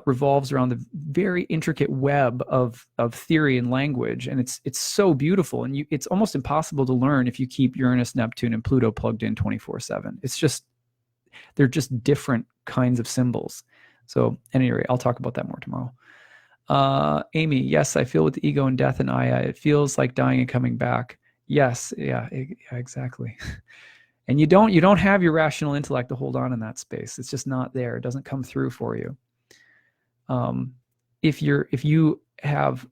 revolves around the very intricate web of theory and language. And it's so beautiful. And it's almost impossible to learn if you keep Uranus, Neptune, and Pluto plugged in 24/7. It's just, they're just different kinds of symbols. So at any rate, I'll talk about that more tomorrow. Amy, yes, I feel with the ego and death and Aya. It feels like dying and coming back. Yes, yeah, exactly. And you don't have your rational intellect to hold on in that space. It's just not there. It doesn't come through for you. If you have,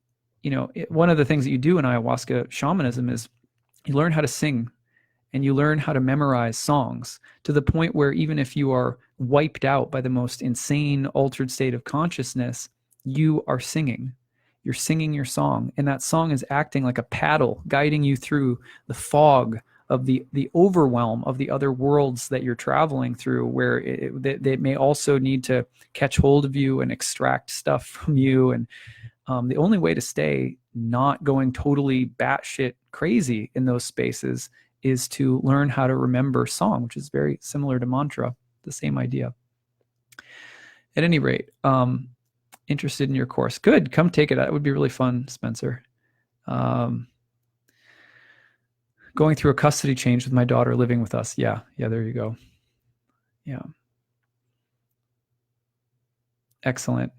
one of the things that you do in ayahuasca shamanism is you learn how to sing. And you learn how to memorize songs to the point where even if you are wiped out by the most insane altered state of consciousness, you are singing. You're singing your song. And that song is acting like a paddle, guiding you through the fog of the overwhelm of the other worlds that you're traveling through, where they may also need to catch hold of you and extract stuff from you. And the only way to stay not going totally batshit crazy in those spaces is to learn how to remember song, which is very similar to mantra, the same idea. At any rate, interested in your course. Good, come take it. That would be really fun, Spencer. Going through a custody change with my daughter living with us. Yeah, there you go. Yeah. Excellent.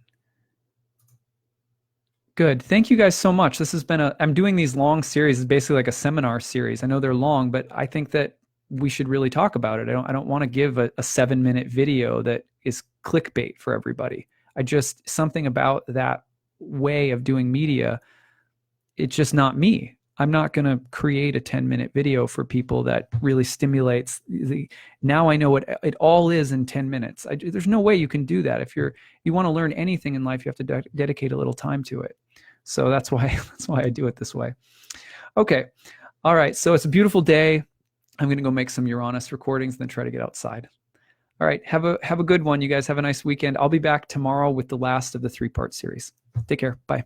Good. Thank you guys so much. This has been I'm doing these long series. It's basically like a seminar series. I know they're long, but I think that we should really talk about it. I don't want to give a 7-minute video that is clickbait for everybody. Something about that way of doing media, it's just not me. I'm not going to create a 10-minute video for people that really stimulates now I know what it all is in 10 minutes. There's no way you can do that. If you want to learn anything in life, you have to dedicate a little time to it. So that's why I do it this way. Okay. All right. So it's a beautiful day. I'm going to go make some Uranus recordings and then try to get outside. All right. Have a good one. You guys have a nice weekend. I'll be back tomorrow with the last of the 3-part series. Take care. Bye.